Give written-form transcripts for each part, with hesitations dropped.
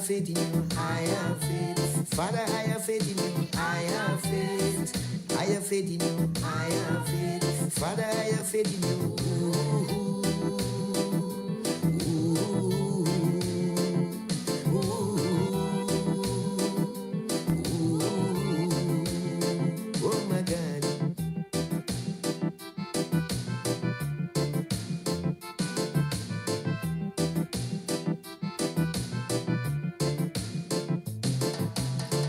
faith in you, I have faith. Father, I have faith in you, I have faith. I have faith in you, I have faith. Father, I have faith in you. Oh my God.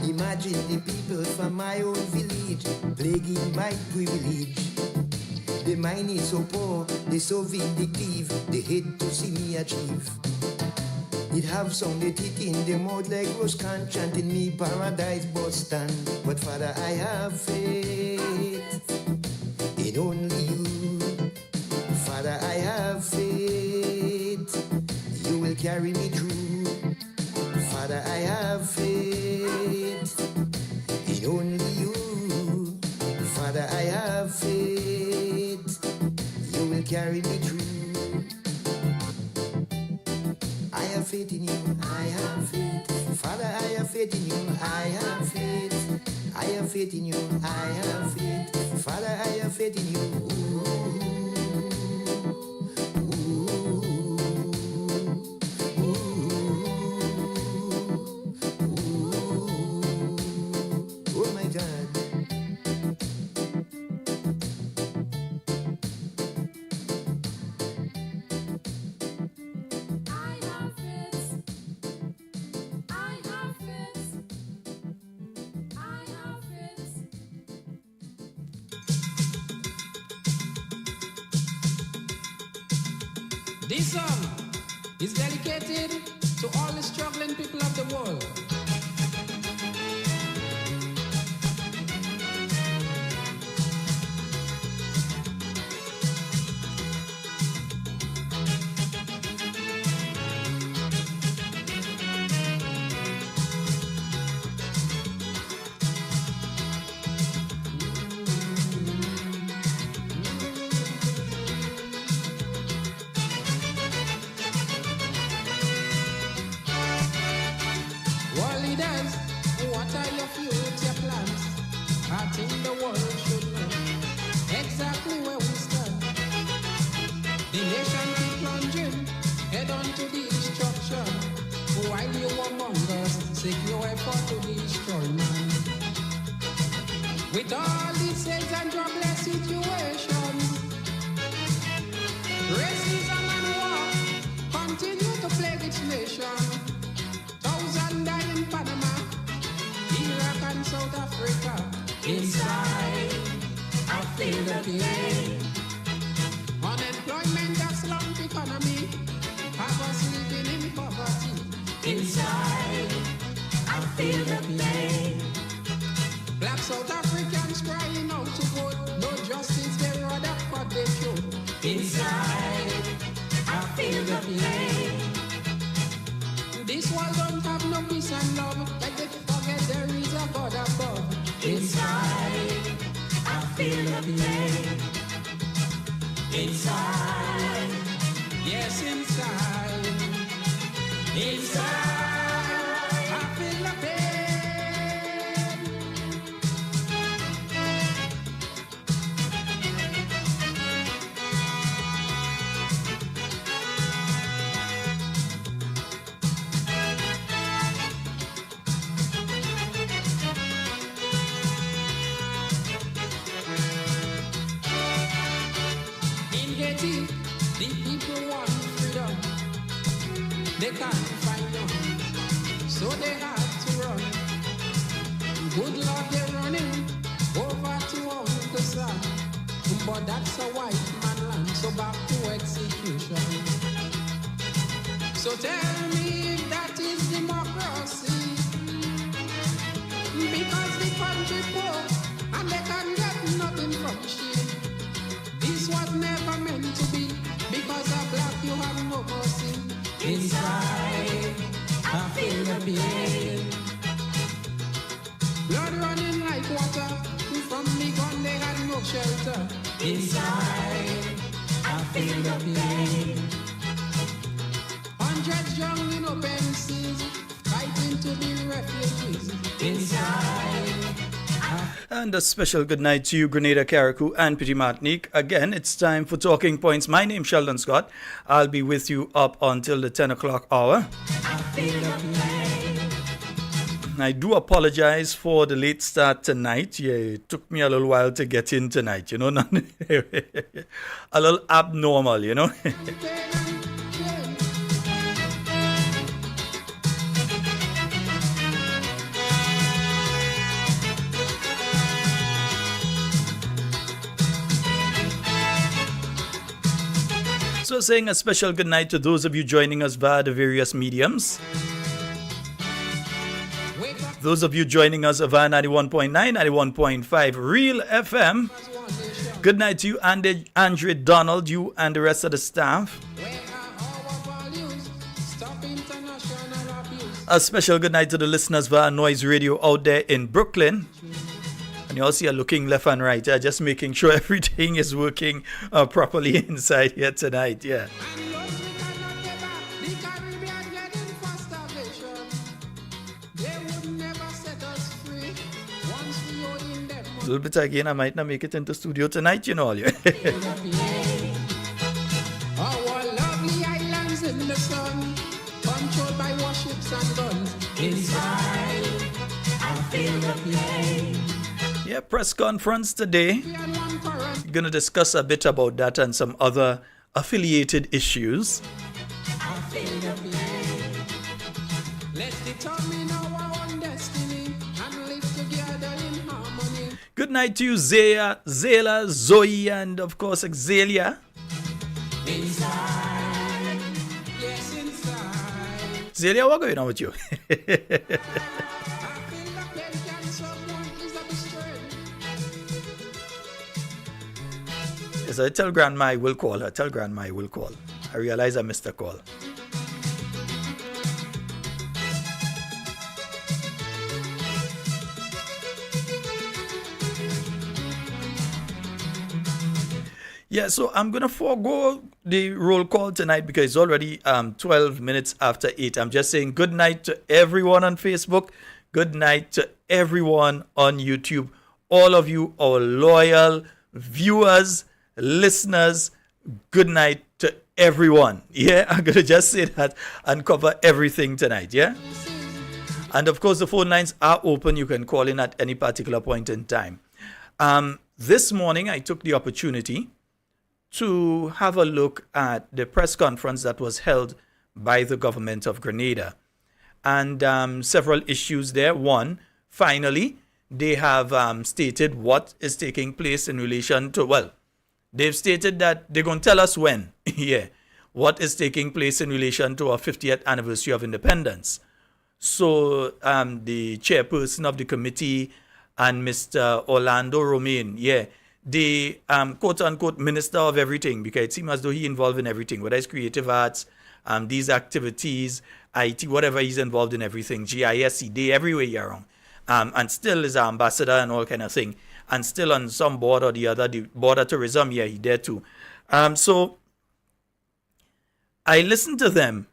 Imagine the people from my own village plaguing my privilege. The mind is so poor, they so vindictive, they hate to see me achieve. It have sounded it in the mouth like Roscan chanting me paradise Boston. But Father, I have faith in only you. Father, I have faith you will carry me through. Father, I have faith in only you. Father, I have faith you will carry me through. I have faith in you, I have faith. Father, I have faith in you, I have faith. I have faith in you, I have faith. Father, I have faith in you. Oh my God. This song is dedicated to all the struggling people of the world. World leaders, what are your future plans? I think the world should know exactly where we stand. The nation keep plunging, head on to destruction, while you among us seek your effort to destroy man. With all these sales and jobless situations, racism and war continue to plague its nation. Thousand die in Panama, Iraq and South Africa. Inside, I feel the pain. Unemployment has slumped economy, have us living in poverty. Inside, I feel the pain. Black South Africans crying out to vote, no justice, they rather cut their throat. Inside, I feel the pain. This world don't have no peace and love, like they forget there is a God above. Inside, I feel the pain. Inside, yes, inside. Inside, I feel the pain. The people want freedom, they can't find none, so they have to run. Good Lord, they're running over to Uncle Sam, but that's a white man land, so back to execution. So tell me if that is democracy, because the country poor and they can get nothing from shit. This was never meant to be, because of black you have no mercy. Inside, I feel the pain. Blood running like water, from the gun they had no shelter. Inside, I feel the pain. Hundreds young in open seas, fight And a special good night to you, Grenada, Carriacou, and Petit Martinique. Again, it's time for Talking Points. My name's Sheldon Scott. I'll be with you up until the 10 o'clock hour. I do apologize for the late start tonight. Yeah, it took me a little while to get in tonight, a little abnormal, So saying a special good night to those of you joining us via the various mediums. Those of you joining us via 91.9, 91.5 Real FM. Good night to you, Andre Donald, you and the rest of the staff. A special good night to the listeners via Noise Radio out there in Brooklyn. And you all see looking left and right, just making sure everything is working properly inside here tonight, yeah. A little bit again, I might not make it into studio tonight, all you. Our lovely islands in the sun, controlled by warships and guns. Inside, I feel the pain. Yeah, press conference today. We're going to discuss a bit about that and some other affiliated issues. I feel the pain. Let's determine our own destiny and live together in harmony. Good night to you, Zaya, Zela, Zoe, and of course, Exalia. Inside, yes, inside. Zelia, what's going on with you? Yes, I tell Grandma I will call her. Tell Grandma I will call. I realize I missed a call. Yeah, so I'm going to forego the roll call tonight because it's already 12 minutes after 8. I'm just saying good night to everyone on Facebook. Good night to everyone on YouTube. All of you, our loyal viewers, listeners, good night to everyone. Yeah, I'm going to just say that and cover everything tonight, yeah? And of course, the phone lines are open. You can call in at any particular point in time. This morning, I took the opportunity to have a look at the press conference that was held by the government of Grenada. And several issues there. One, finally, they have stated what is taking place in relation to, well, they've stated that they're going to tell us when, yeah, what is taking place in relation to our 50th anniversary of independence. So the chairperson of the committee and Mr. Orlando Romain, yeah, the quote-unquote minister of everything, because it seems as though he's involved in everything, whether it's creative arts, these activities, IT, whatever, he's involved in everything, GIS, they everywhere you're around. And still is an ambassador and all kind of thing. And still on some board or the other, the board of tourism, yeah, he there too. So I listened to them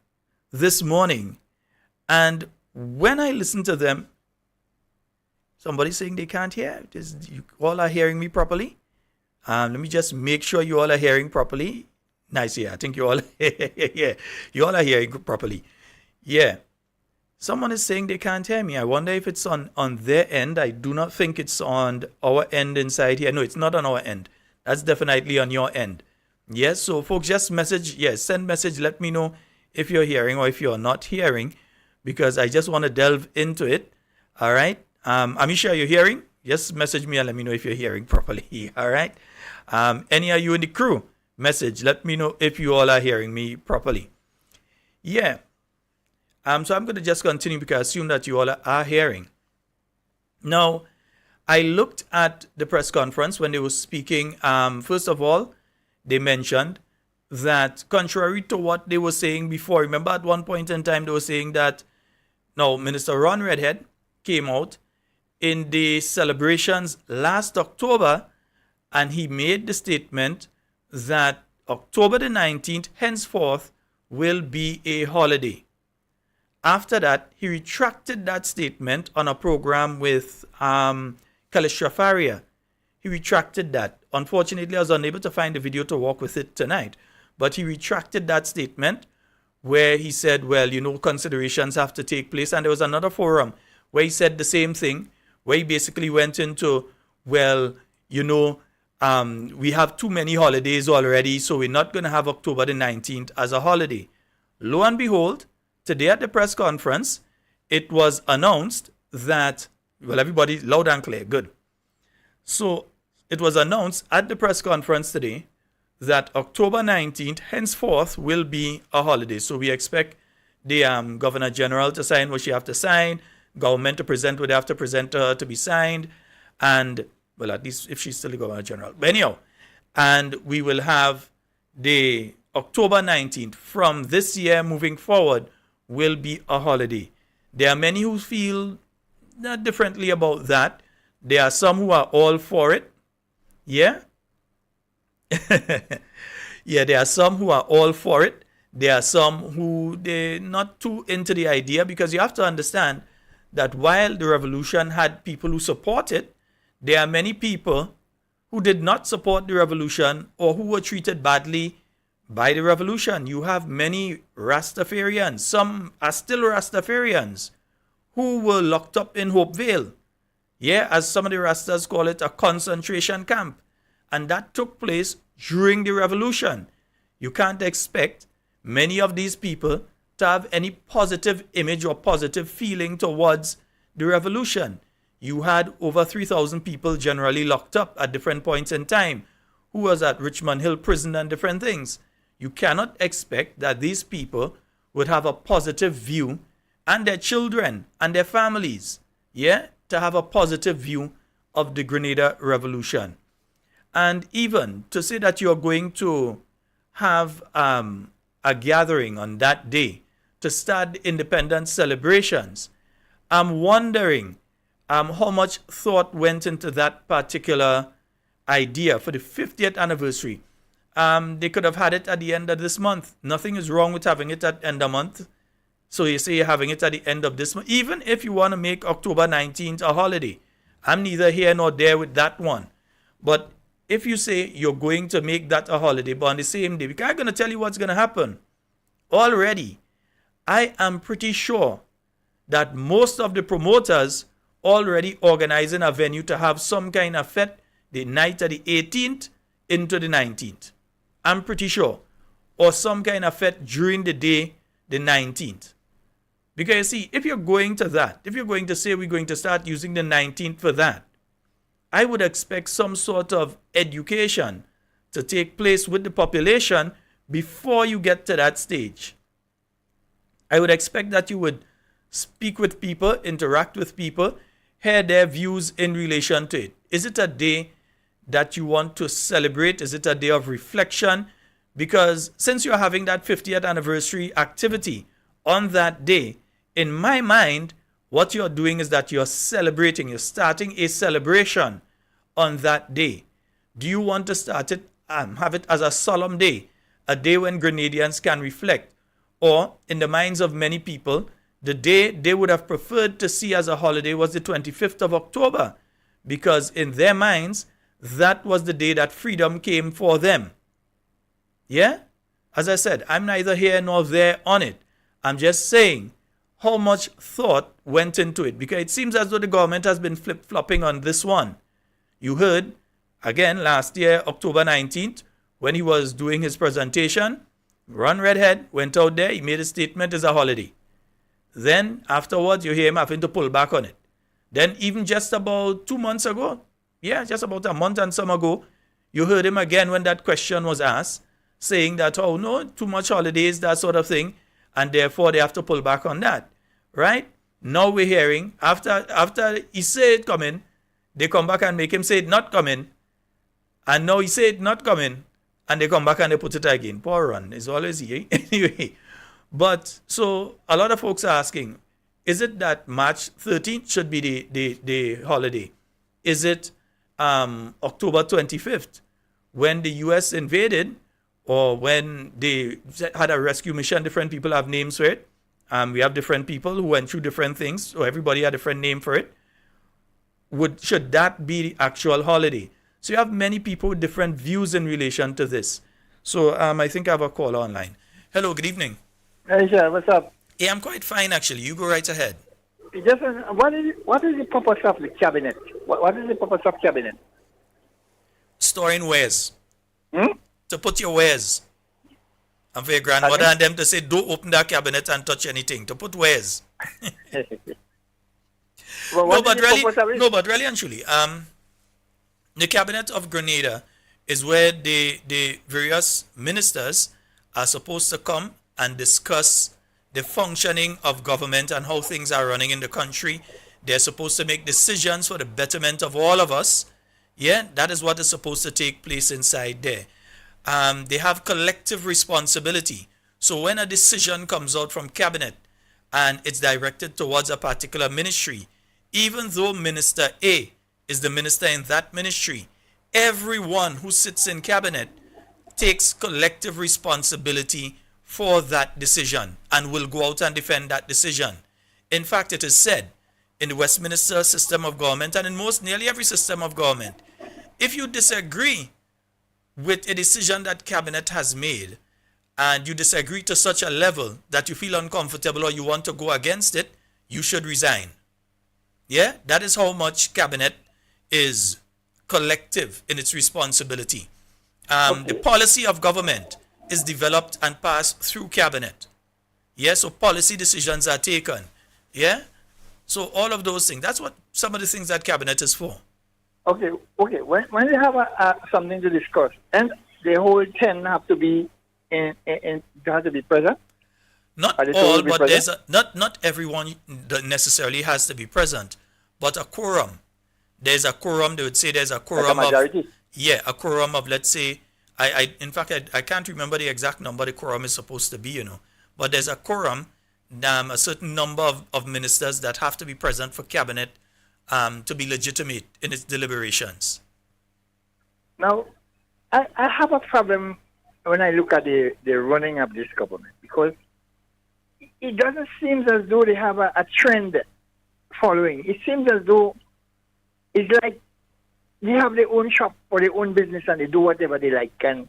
this morning, and when I listened to them, somebody saying they can't hear. You all are hearing me properly? Let me just make sure you all are hearing properly. Nice, yeah. I think you all, yeah, you all are hearing properly. Yeah. Someone is saying they can't hear me. I wonder if it's on their end. I do not think it's on our end inside here. No, it's not on our end. That's definitely on your end. Yes, so folks, just message. Yes, send message. Let me know if you're hearing or if you're not hearing, because I just want to delve into it. All right. Amisha, are you hearing? Just message me and let me know if you're hearing properly. All right. Any of you in the crew, message. Let me know if you all are hearing me properly. Yeah. So I'm going to just continue because I assume that you all are hearing. Now, I looked at the press conference when they were speaking. First of all, they mentioned that contrary to what they were saying before, remember at one point in time they were saying that, now Minister Ron Redhead came out in the celebrations last October and he made the statement that October the 19th henceforth will be a holiday. After that, he retracted that statement on a program with Kalisha Faria. He retracted that. Unfortunately, I was unable to find the video to walk with it tonight. But he retracted that statement where he said, well, considerations have to take place. And there was another forum where he said the same thing, where he basically went into, well, we have too many holidays already, so we're not going to have October the 19th as a holiday. Lo and behold, today at the press conference, it was announced that, well, everybody loud and clear, good. So it was announced at the press conference today that October 19th henceforth will be a holiday. So we expect the Governor General to sign what she have to sign, government to present what they have to present to her to be signed, and, well, at least if she's still the Governor General. But anyhow, and we will have the October 19th from this year moving forward will be a holiday. There are many who feel differently about that. There are some who are all for it. Yeah? Yeah, there are some who are all for it. There are some who they're not too into the idea, because you have to understand that while the revolution had people who support it, there are many people who did not support the revolution or who were treated badly by the revolution. You have many Rastafarians, some are still Rastafarians, who were locked up in Hopevale. Yeah, as some of the Rastas call it, a concentration camp. And that took place during the revolution. You can't expect many of these people to have any positive image or positive feeling towards the revolution. You had over 3,000 people generally locked up at different points in time, who was at Richmond Hill Prison and different things. You cannot expect that these people would have a positive view, and their children and their families, yeah, to have a positive view of the Grenada Revolution. And even to say that you're going to have a gathering on that day to start independence celebrations, I'm wondering how much thought went into that particular idea for the 50th anniversary. They could have had it at the end of this month. Nothing is wrong with having it at the end of the month. So you say you're having it at the end of this month. Even if you want to make October 19th a holiday, I'm neither here nor there with that one. But if you say you're going to make that a holiday, but on the same day, I'm going to tell you what's going to happen. Already, I am pretty sure that most of the promoters already organizing a venue to have some kind of fete the night of the 18th into the 19th. I'm pretty sure. Or some kind of fete during the day, the 19th. Because you see, if you're going to that, if you're going to say we're going to start using the 19th for that, I would expect some sort of education to take place with the population before you get to that stage. I would expect that you would speak with people, interact with people, hear their views in relation to it. Is it a day that you want to celebrate? Is it a day of reflection? Because since you're having that 50th anniversary activity on that day, in my mind, what you're doing is that you're celebrating, you're starting a celebration on that day. Do you want to start it, have it as a solemn day, a day when Grenadians can reflect? Or, in the minds of many people, the day they would have preferred to see as a holiday was the 25th of October, because in their minds, that was the day that freedom came for them. Yeah? As I said, I'm neither here nor there on it. I'm just saying how much thought went into it, because it seems as though the government has been flip-flopping on this one. You heard, again, last year, October 19th, when he was doing his presentation, Ron Redhead went out there, he made a statement, it's a holiday. Then, afterwards, you hear him having to pull back on it. Then, even just about 2 months ago, just about a month and some ago, you heard him again when that question was asked, saying that, oh, no, too much holidays, that sort of thing, and therefore they have to pull back on that, right? Now we're hearing, after he said it coming, they come back and make him say it not coming, and now he said it not coming, and they come back and they put it again. Poor Ron, it's always here. Anyway, but so a lot of folks are asking, is it that March 13th should be the holiday? Is it October 25th, when the U.S. invaded, or when they had a rescue mission? Different people have names for it. We have different people who went through different things, so everybody had a different name for it. should that be the actual holiday? So you have many people with different views in relation to this. So I think I have a caller online. Hello, good evening. Hey, sir, what's up? Hey, I'm quite fine actually. You go right ahead. Just what is the purpose of the cabinet? What is the purpose of cabinet? Storing wares. Hmm? To put your wares. And for your grandmother and them to say, don't open that cabinet and touch anything. To put wares. Well, No, but really and truly, the cabinet of Grenada is where the various ministers are supposed to come and discuss the functioning of government and how things are running in the country. They're supposed to make decisions for the betterment of all of us. Yeah, that is what is supposed to take place inside there. They have collective responsibility. So when a decision comes out from cabinet and it's directed towards a particular ministry, even though Minister A is the minister in that ministry, everyone who sits in cabinet takes collective responsibility for that decision and will go out and defend that decision. In fact, it is said in the Westminster system of government and in nearly every system of government, if you disagree with a decision that cabinet has made and you disagree to such a level that you feel uncomfortable or you want to go against it, you should resign. Yeah, that is how much cabinet is collective in its responsibility. The policy of government is developed and passed through cabinet. Yeah, so policy decisions are taken. Yeah, so all of those things. That's what some of the things that cabinet is for. Okay. When they have something to discuss, and the whole 10 have to be have to be present. Not all, but there's not everyone that necessarily has to be present, but a quorum. There's a quorum. They would say there's a quorum like a majority. A quorum of, let's say, in fact I can't remember the exact number the quorum is supposed to be, but there's a quorum, a certain number of ministers that have to be present for cabinet to be legitimate in its deliberations. Now, I have a problem when I look at the running of this government, because it doesn't seem as though they have a trend following. It seems as though it's like they have their own shop or their own business and they do whatever they like. And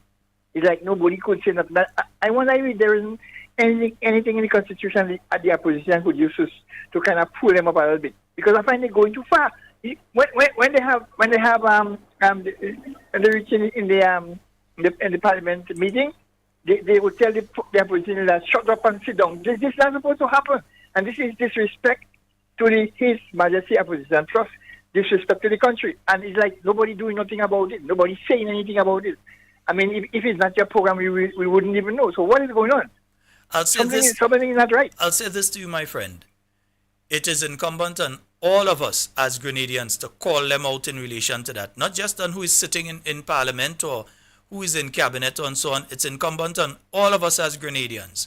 it's like nobody could say nothing. I wonder if there isn't anything in the Constitution that the opposition could use to kind of pull them up a little bit. Because I find they're going too far. When they have the rich in the parliament meeting, they would tell the opposition that shut up and sit down. This is not supposed to happen. And this is disrespect to His Majesty opposition, plus disrespect to the country. And it's like nobody doing nothing about it. Nobody saying anything about it. I mean, if it's not your program, we wouldn't even know. So what is going on? Something is not right. I'll say this to you, my friend. It is incumbent on all of us as Grenadians to call them out in relation to that. Not just on who is sitting in parliament or who is in cabinet and so on. It's incumbent on all of us as Grenadians.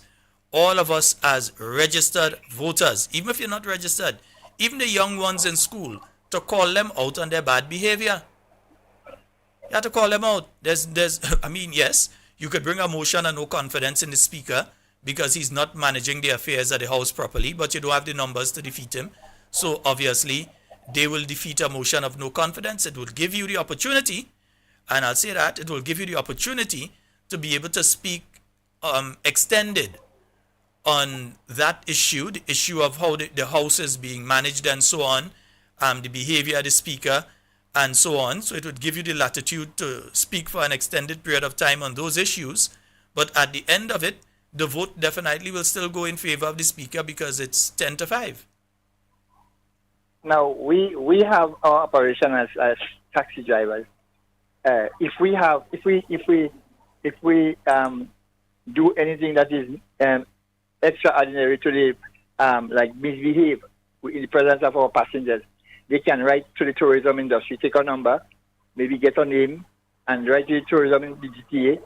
All of us as registered voters. Even if you're not registered. Even the young ones in school. To call them out on their bad behavior. You have to call them out. Yes, you could bring a motion and no confidence in the speaker because he's not managing the affairs of the house properly, but you don't have the numbers to defeat him. So obviously, they will defeat a motion of no confidence. It will give you the opportunity, and I'll say that, it will give you the opportunity to be able to speak extended on that issue, the issue of how the house is being managed and so on, the behavior of the speaker and so on. So it would give you the latitude to speak for an extended period of time on those issues. But at the end of it, the vote definitely will still go in favor of the speaker because it's 10-5. Now, we have our operation as taxi drivers. If we do anything that is extraordinary to the like misbehave in the presence of our passengers, they can write to the tourism industry, take a number, maybe get a name, and write to the tourism in the GTA,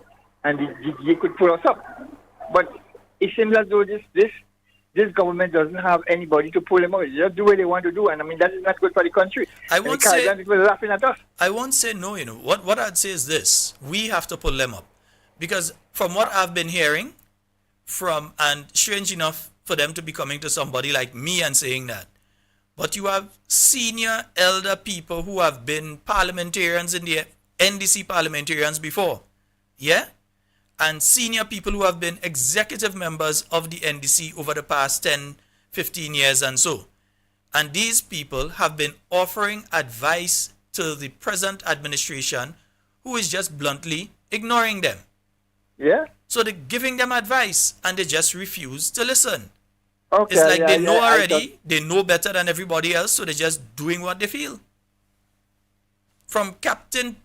and the GTA could pull us up. But it seems as though this government doesn't have anybody to pull them out. They just do what they want to do, and I mean that is not good for the country. I won't say people are laughing at us. I won't say no. What I'd say is this: we have to pull them up, because from what I've been hearing, and strange enough for them to be coming to somebody like me and saying that, But you have senior elder people who have been parliamentarians in the NDC parliamentarians before. Yeah? And senior people who have been executive members of the NDC over the past 10, 15 years and so. And these people have been offering advice to the present administration who is just bluntly ignoring them. Yeah. So they're giving them advice and they just refuse to listen. Okay. It's like yeah, they know yeah, already, they know better than everybody else, so they're just doing what they feel. From captain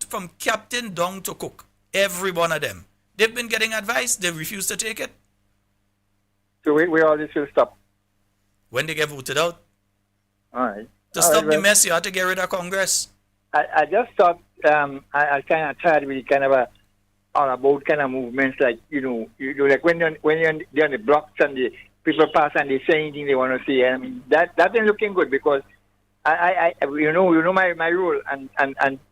down to cook, every one of them. They've been getting advice, they refuse to take it. So we all this will stop. When they get voted out. All right. To All stop right, the well, mess, you have to get rid of Congress. I just thought I kind of tired with kind of all about kind of movements like like when you're on the blocks and the people pass and they say anything they want to say. I mean that ain't looking good because I you know my rule and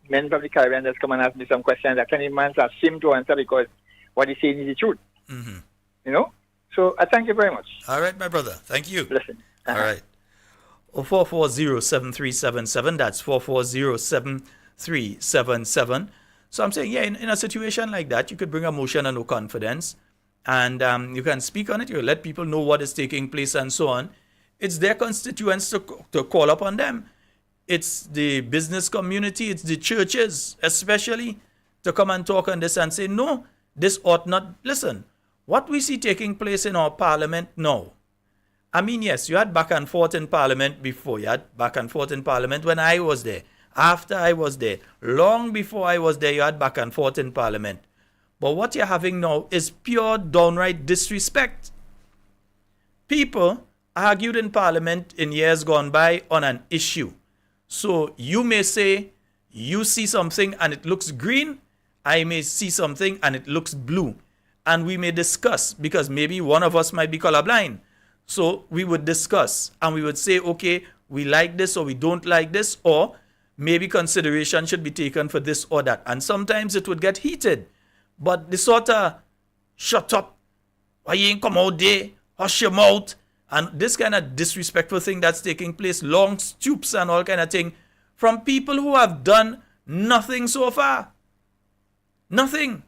men from the Caribbean just come and ask me some questions that any man has seem to answer because what he's saying is the truth. Mm-hmm. You know. So I thank you very much. All right, my brother. Thank you. Listen. All right. 440-7377. That's 440-7377. So I'm saying, yeah, in a situation like that, you could bring a motion of no confidence and you can speak on it. You let people know what is taking place and so on. It's their constituents to call upon them. It's the business community, it's the churches especially to come and talk on this and say, no, this ought not. Listen, what we see taking place in our parliament now, I mean, yes, you had back and forth in parliament before. You had back and forth in parliament when I was there. After I was there. Long before I was there, you had back and forth in parliament. But what you're having now is pure downright disrespect. People argued in parliament in years gone by on an issue. So you may say you see something and it looks green. I may see something and it looks blue. And we may discuss because maybe one of us might be colorblind. So we would discuss and we would say, okay, we like this or we don't like this, or maybe consideration should be taken for this or that. And sometimes it would get heated. But the sort of shut up, why you ain't come out there, hush your mouth, and this kind of disrespectful thing that's taking place, long stoops and all kind of thing, from people who have done nothing so far. Nothing.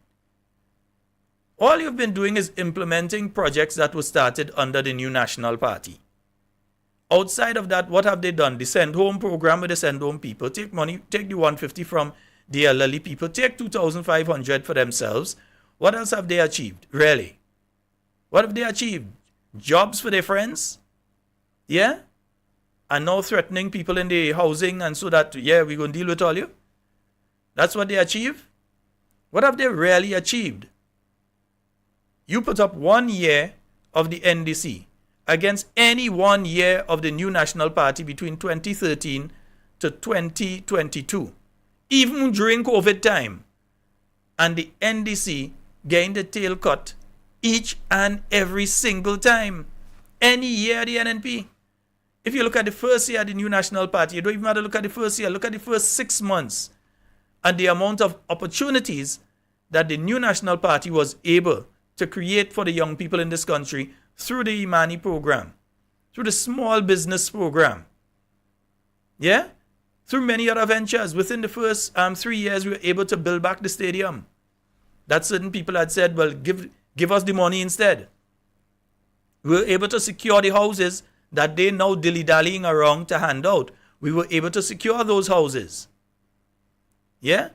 All you've been doing is implementing projects that were started under the New National Party. Outside of that, what have they done? The Send Home program with the Send Home people. Take money, take the 150 from the elderly people. Take 2,500 for themselves. What else have they achieved? Really? What have they achieved? Jobs for their friends? Yeah? And now threatening people in the housing and so that, yeah, we're going to deal with all you? That's what they achieve? What have they really achieved? You put up 1 year of the NDC against any 1 year of the New National Party between 2013 to 2022, even during COVID time. And the NDC gained a tail cut each and every single time. Any year the NNP. If you look at the first year of the New National Party, you don't even have to look at the first year, look at the first 6 months and the amount of opportunities that the New National Party was able to create for the young people in this country through the Imani program, through the small business program. Yeah? Through many other ventures. Within the first 3 years, we were able to build back the stadium. That certain people had said, well, give us the money instead. We were able to secure the houses that they now dilly-dallying around to hand out. We were able to secure those houses. Yeah?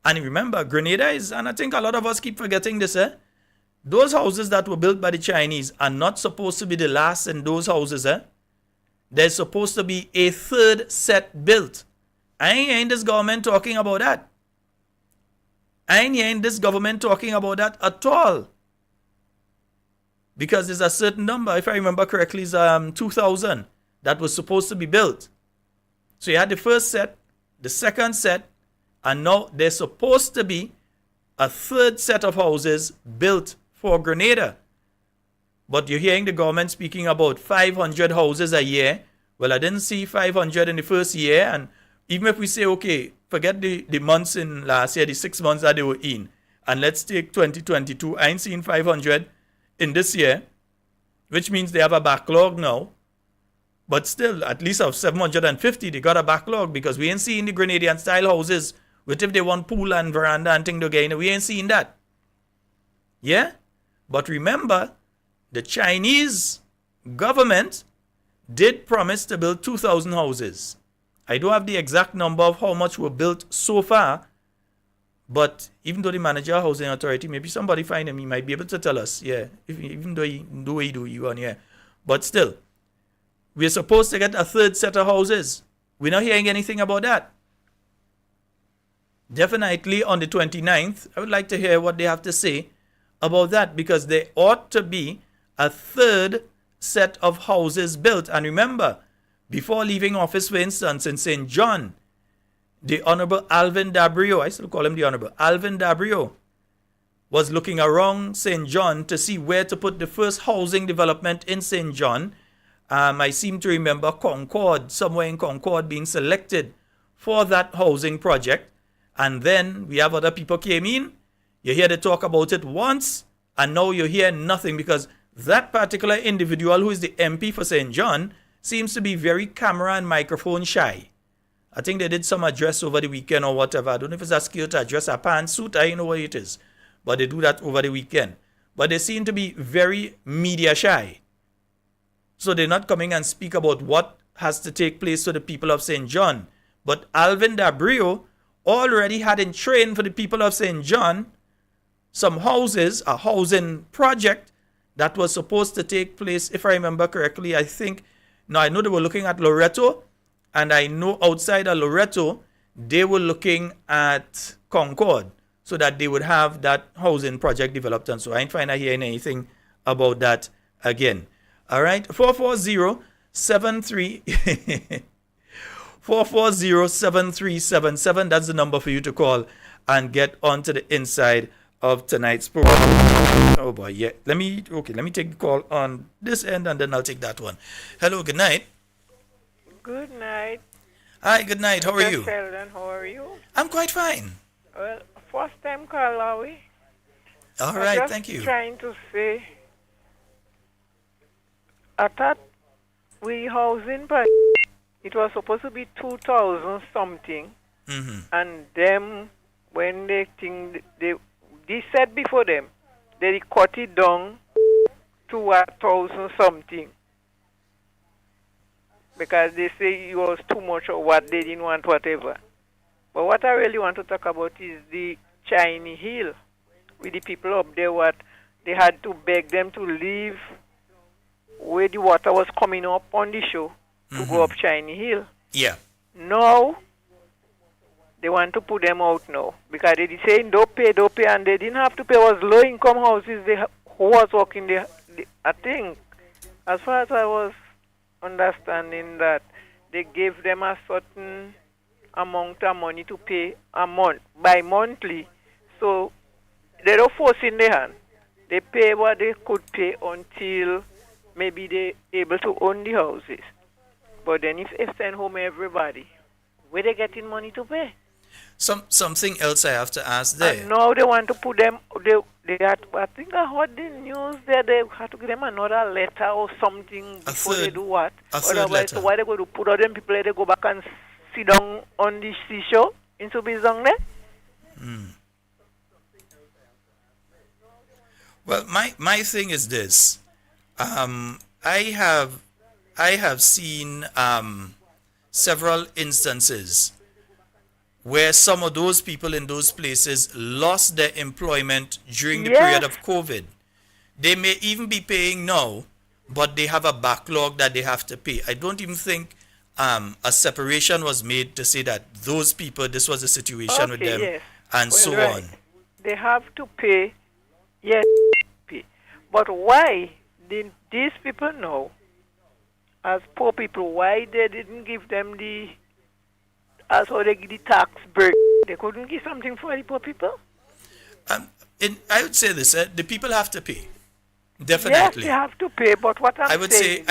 And remember, Grenada is, and I think a lot of us keep forgetting this, those houses that were built by the Chinese are not supposed to be the last in those houses. There's supposed to be a third set built. I ain't hearing this government talking about that. I ain't hearing this government talking about that at all. Because there's a certain number, if I remember correctly, is 2,000 that was supposed to be built. So you had the first set, the second set, and now there's supposed to be a third set of houses built for Grenada. But you're hearing the government speaking about 500 houses a year. Well, I didn't see 500 in the first year. And even if we say, okay, forget the months in last year, the 6 months that they were in, and let's take 2022, I ain't seen 500 in this year, which means they have a backlog now. But still, at least of 750, they got a backlog because we ain't seeing the Grenadian style houses with if they want pool and veranda and thing again. We ain't seeing that. Yeah? But remember, the Chinese government did promise to build 2,000 houses. I don't have the exact number of how much were built so far, but even though the manager of housing authority, maybe somebody find him, he might be able to tell us. Yeah, even though he do on here. But still, we're supposed to get a third set of houses. We're not hearing anything about that. Definitely on the 29th, I would like to hear what they have to say about that, because there ought to be a third set of houses built. And remember, before leaving office, for instance, in St. John, the Honorable Alvin Dabrio, I still call him the Honorable, Alvin Dabrio, was looking around St. John to see where to put the first housing development in St. John. I seem to remember Concord, somewhere in Concord, being selected for that housing project. And then we have other people came in. You hear they talk about it once, and now you hear nothing, because that particular individual who is the MP for St. John seems to be very camera and microphone shy. I think they did some address over the weekend or whatever. I don't know if it's a skirt address, a pantsuit, I don't know what it is. But they do that over the weekend. But they seem to be very media shy. So they're not coming and speak about what has to take place to the people of St. John. But Alvin Dabrio already had in train for the people of St. John some houses, a housing project that was supposed to take place, if I remember correctly, I know they were looking at Loreto, and I know outside of Loreto, they were looking at Concord, so that they would have that housing project developed. And so I ain't finding hearing anything about that again. All right, 440-73... 440-7377. That's the number for you to call and get onto the inside of tonight's program. Oh boy, yeah. Let me take the call on this end, and then I'll take that one. Hello, good night. Good night. Hi, good night. How are you? Sheldon, how are you? I'm quite fine. Well, first time call, are we? All right, thank you. Trying to say, I thought we housing, but it was supposed to be 2,000 something, and them, when they think they said before them, they cut it down to 1,000 something, because they say it was too much or what they didn't want, whatever. But what I really want to talk about is the Chinese Hill, with the people up there, what they had to beg them to leave where the water was coming up on the show to go up Chinese Hill. Yeah. Now, they want to put them out now, because they saying don't pay, and they didn't have to pay. It was low-income houses who was working there. I think, as far as I was understanding, that they gave them a certain amount of money to pay a month, bi-monthly. So, they don't force in their hand. They pay what they could pay until maybe they're able to own the houses. But then if they send home everybody, where they getting money to pay? Something else I have to ask there. And now they want to put them, they had, I think I heard the news that they have to give them another letter or something before they do what. Otherwise, so why they go to put all them people, they go back and sit down on the seashore into Bizong there? Well, my thing is this. I have seen several instances where some of those people in those places lost their employment during the period of COVID. They may even be paying now, but they have a backlog that they have to pay. I don't even think a separation was made to say that those people, this was the situation with them, and so on. They have to pay, pay. But why did these people know, as poor people, why they didn't give them as how they give the tax break? They couldn't give something for the poor people? I would say this, the people have to pay. Definitely. Yes, they have to pay, but what I would say,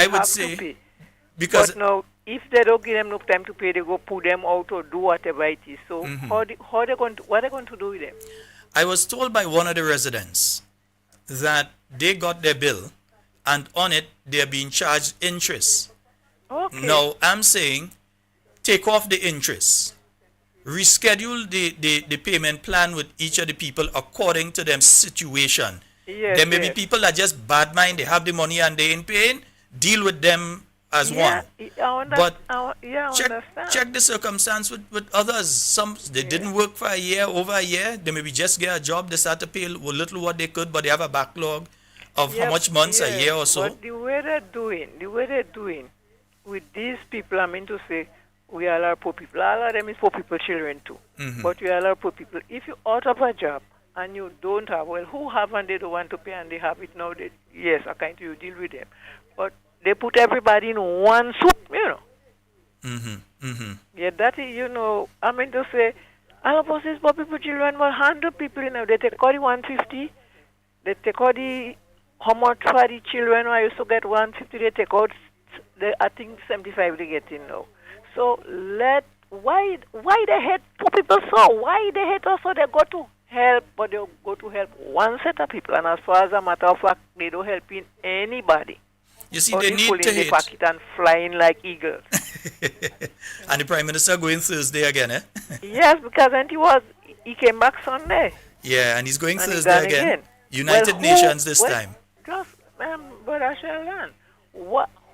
because... But now, if they don't give them enough time to pay, they go put them out or do whatever it is. So what are they going to do with them? I was told by one of the residents that they got their bill, and on it, they are being charged interest. Okay. Now, I'm saying take off the interest. Reschedule the payment plan with each of the people according to them situation. Yes, There may yes. be people that just bad mind, they have the money and they ain't paying. Deal with them as one. But I check understand. check the circumstance with others. Some they didn't work for a year, over a year. They maybe just get a job. They start to pay little what they could, but they have a backlog of how much months, a year or so. But the way they're doing with these people, I mean to say, we allow poor people. All of them is poor people children too. But we allow poor people. If you out of a job and you don't have, well, who have and they don't want to pay and they have it now, yes, according to you, deal with them. But they put everybody in one soup, you know. Yeah, that is, you know, I mean to say, all of us is poor people children, 100 people, you know, they take all the 150, they take all the, how much for the children who I used to get 150, they take out, I think 75 they get in now. So why they hate poor people so? Why they hate us so they go to help, but they go to help one set of people, and as far as a matter of fact, they don't help in anybody. You see, Or they they need pull to in the hate. pocket and flying like eagles. And the Prime Minister going Thursday again, eh? Yes, because then he came back Sunday. Yeah, and he's going And he's Thursday gone again. again. United Well, Nations this time. Just, Brother Sheldon,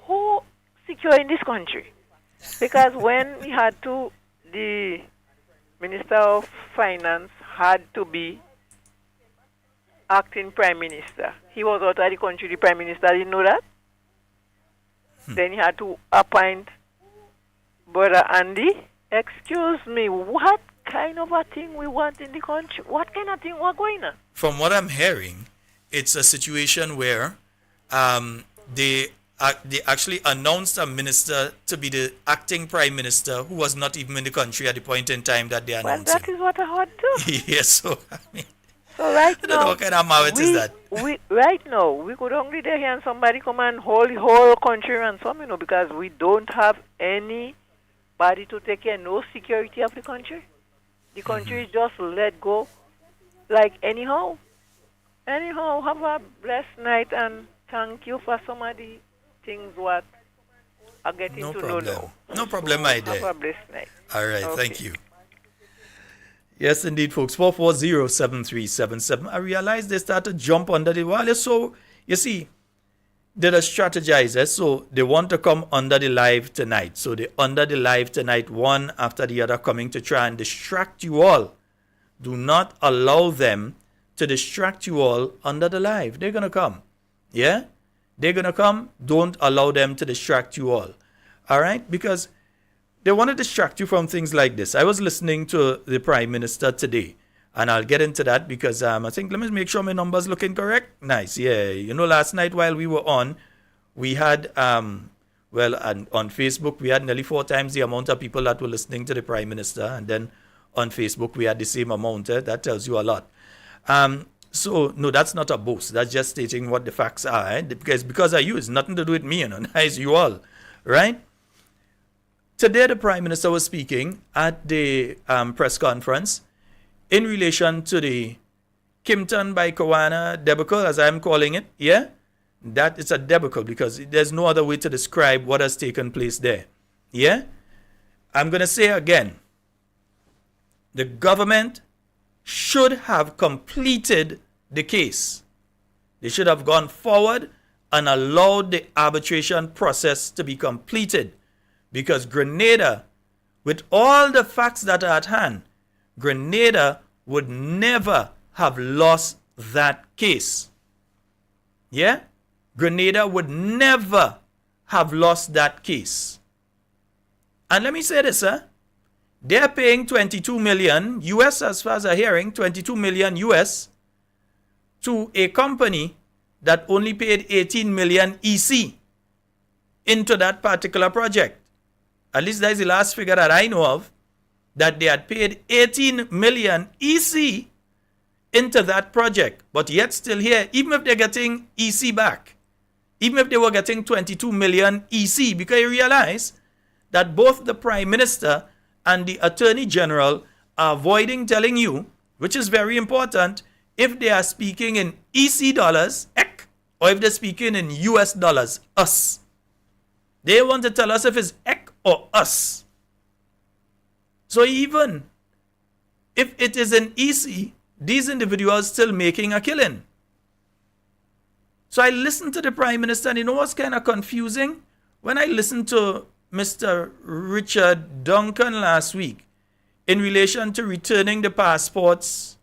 who secure in this country? Because when we had the Minister of Finance had to be acting Prime Minister. He was out of the country, the Prime Minister didn't know that. Then he had to appoint Brother Andy. Excuse me, what kind of a thing we want in the country? What kind of thing we're going on? From what I'm hearing, it's a situation where they actually announced a minister to be the acting prime minister who was not even in the country at the point in time that they Well, announced that him. is what I heard too. Yes, so I mean, So right I don't know now, what kind of marriage is that. right now, we could only there and somebody come and hold the whole country ransom, you know, because we don't have anybody to take care, no security of the country. The country is just let go, like anyhow. Anyhow, have a blessed night and thank you for some of the things what are getting No to know problem. now. No problem, my Have dear. a blessed night. All right, thank Okay. you. Yes, indeed, folks. 440-7377. I realized they started to jump under the wall. So, you see, they're strategizers. So, they want to come under the live tonight. So, they under the live tonight, one after the other, coming to try and distract you all. Do not allow them to distract you all under the live. They're going to come. Yeah? They're going to come. Don't allow them to distract you all. All right? Because they want to distract you from things like this. I was listening to the Prime Minister today, and I'll get into that because I think, let me make sure my number's looking correct. Nice, yeah. You know, last night while we were on, we had, on Facebook, we had nearly 4 times the amount of people that were listening to the Prime Minister, and then on Facebook, we had the same amount. That tells you a lot. So, no, that's not a boast. That's just stating what the facts are. Eh? Because of you, it's nothing to do with me, you know. It's you all, right? Today, the Prime Minister was speaking at the press conference in relation to the Kimpton by Kawana debacle, as I'm calling it. Yeah? That is a debacle because there's no other way to describe what has taken place there. Yeah? I'm going to say again, the government should have completed the case. They should have gone forward and allowed the arbitration process to be completed. Because Grenada, with all the facts that are at hand, Grenada would never have lost that case. Yeah? Grenada would never have lost that case. And let me say this, they're paying 22 million US, as far as I'm hearing, 22 million US to a company that only paid 18 million EC into that particular project. At least that is the last figure that I know of, that they had paid 18 million EC into that project. But yet still here, even if they're getting EC back, even if they were getting 22 million EC, because you realize that both the Prime Minister and the Attorney General are avoiding telling you, which is very important, if they are speaking in EC dollars, or if they're speaking in US dollars, us. They want to tell us if it's ek or us. So even if it is an EC, these individuals still making a killing. So I listened to the Prime Minister, and you know what's kind of confusing? When I listened to Mr. Richard Duncan last week in relation to returning the passports,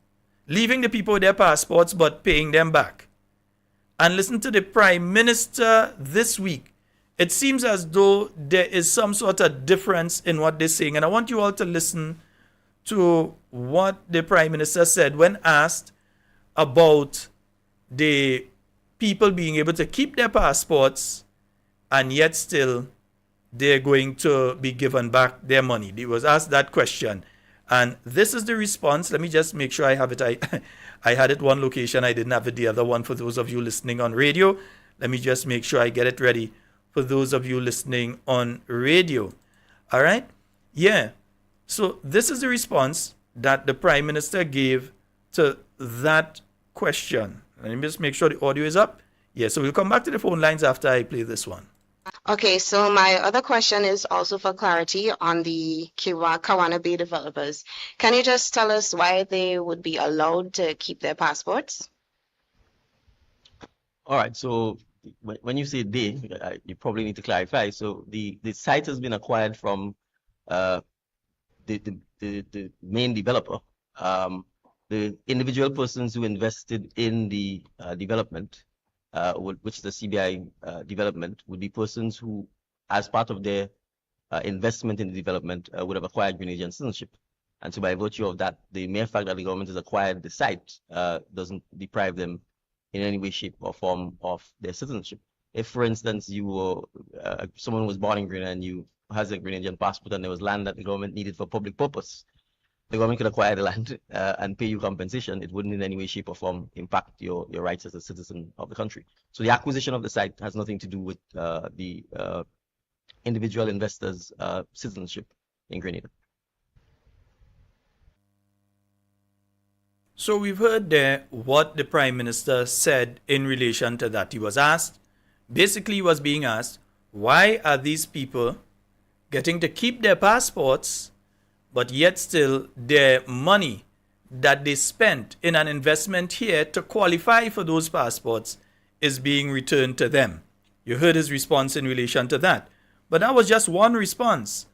leaving the people with their passports but paying them back, and listen to the Prime Minister this week, it seems as though there is some sort of difference in what they're saying. And I want you all to listen to what the Prime Minister said when asked about the people being able to keep their passports and yet still they're going to be given back their money. He was asked that question. And this is the response. Let me just make sure I have it. I had it one location. I didn't have it the other one for those of you listening on radio. Let me just make sure I get it ready for those of you listening on radio. All right? Yeah. So this is the response that the Prime Minister gave to that question. Let me just make sure the audio is up. Yeah, so we'll come back to the phone lines after I play this one. Okay, so my other question is also for clarity on the Kawana Bay developers. Can you just tell us why they would be allowed to keep their passports? All right, so when you say they, you probably need to clarify. So the site has been acquired from the main developer. The individual persons who invested in the development, which the CBI development, would be persons who, as part of their investment in the development, would have acquired Grenadian citizenship. And so by virtue of that, the mere fact that the government has acquired the site doesn't deprive them in any way, shape, or form of their citizenship. If, for instance, you were someone was born in Grenada and you has a Grenadian passport and there was land that the government needed for public purpose, the government could acquire the land and pay you compensation. It wouldn't in any way, shape, or form impact your rights as a citizen of the country. So the acquisition of the site has nothing to do with the individual investors' citizenship in Grenada. So we've heard there what the Prime Minister said in relation to that. He was asked, basically he was being asked, why are these people getting to keep their passports, but yet still their money that they spent in an investment here to qualify for those passports is being returned to them? You heard his response in relation to that. But that was just one response.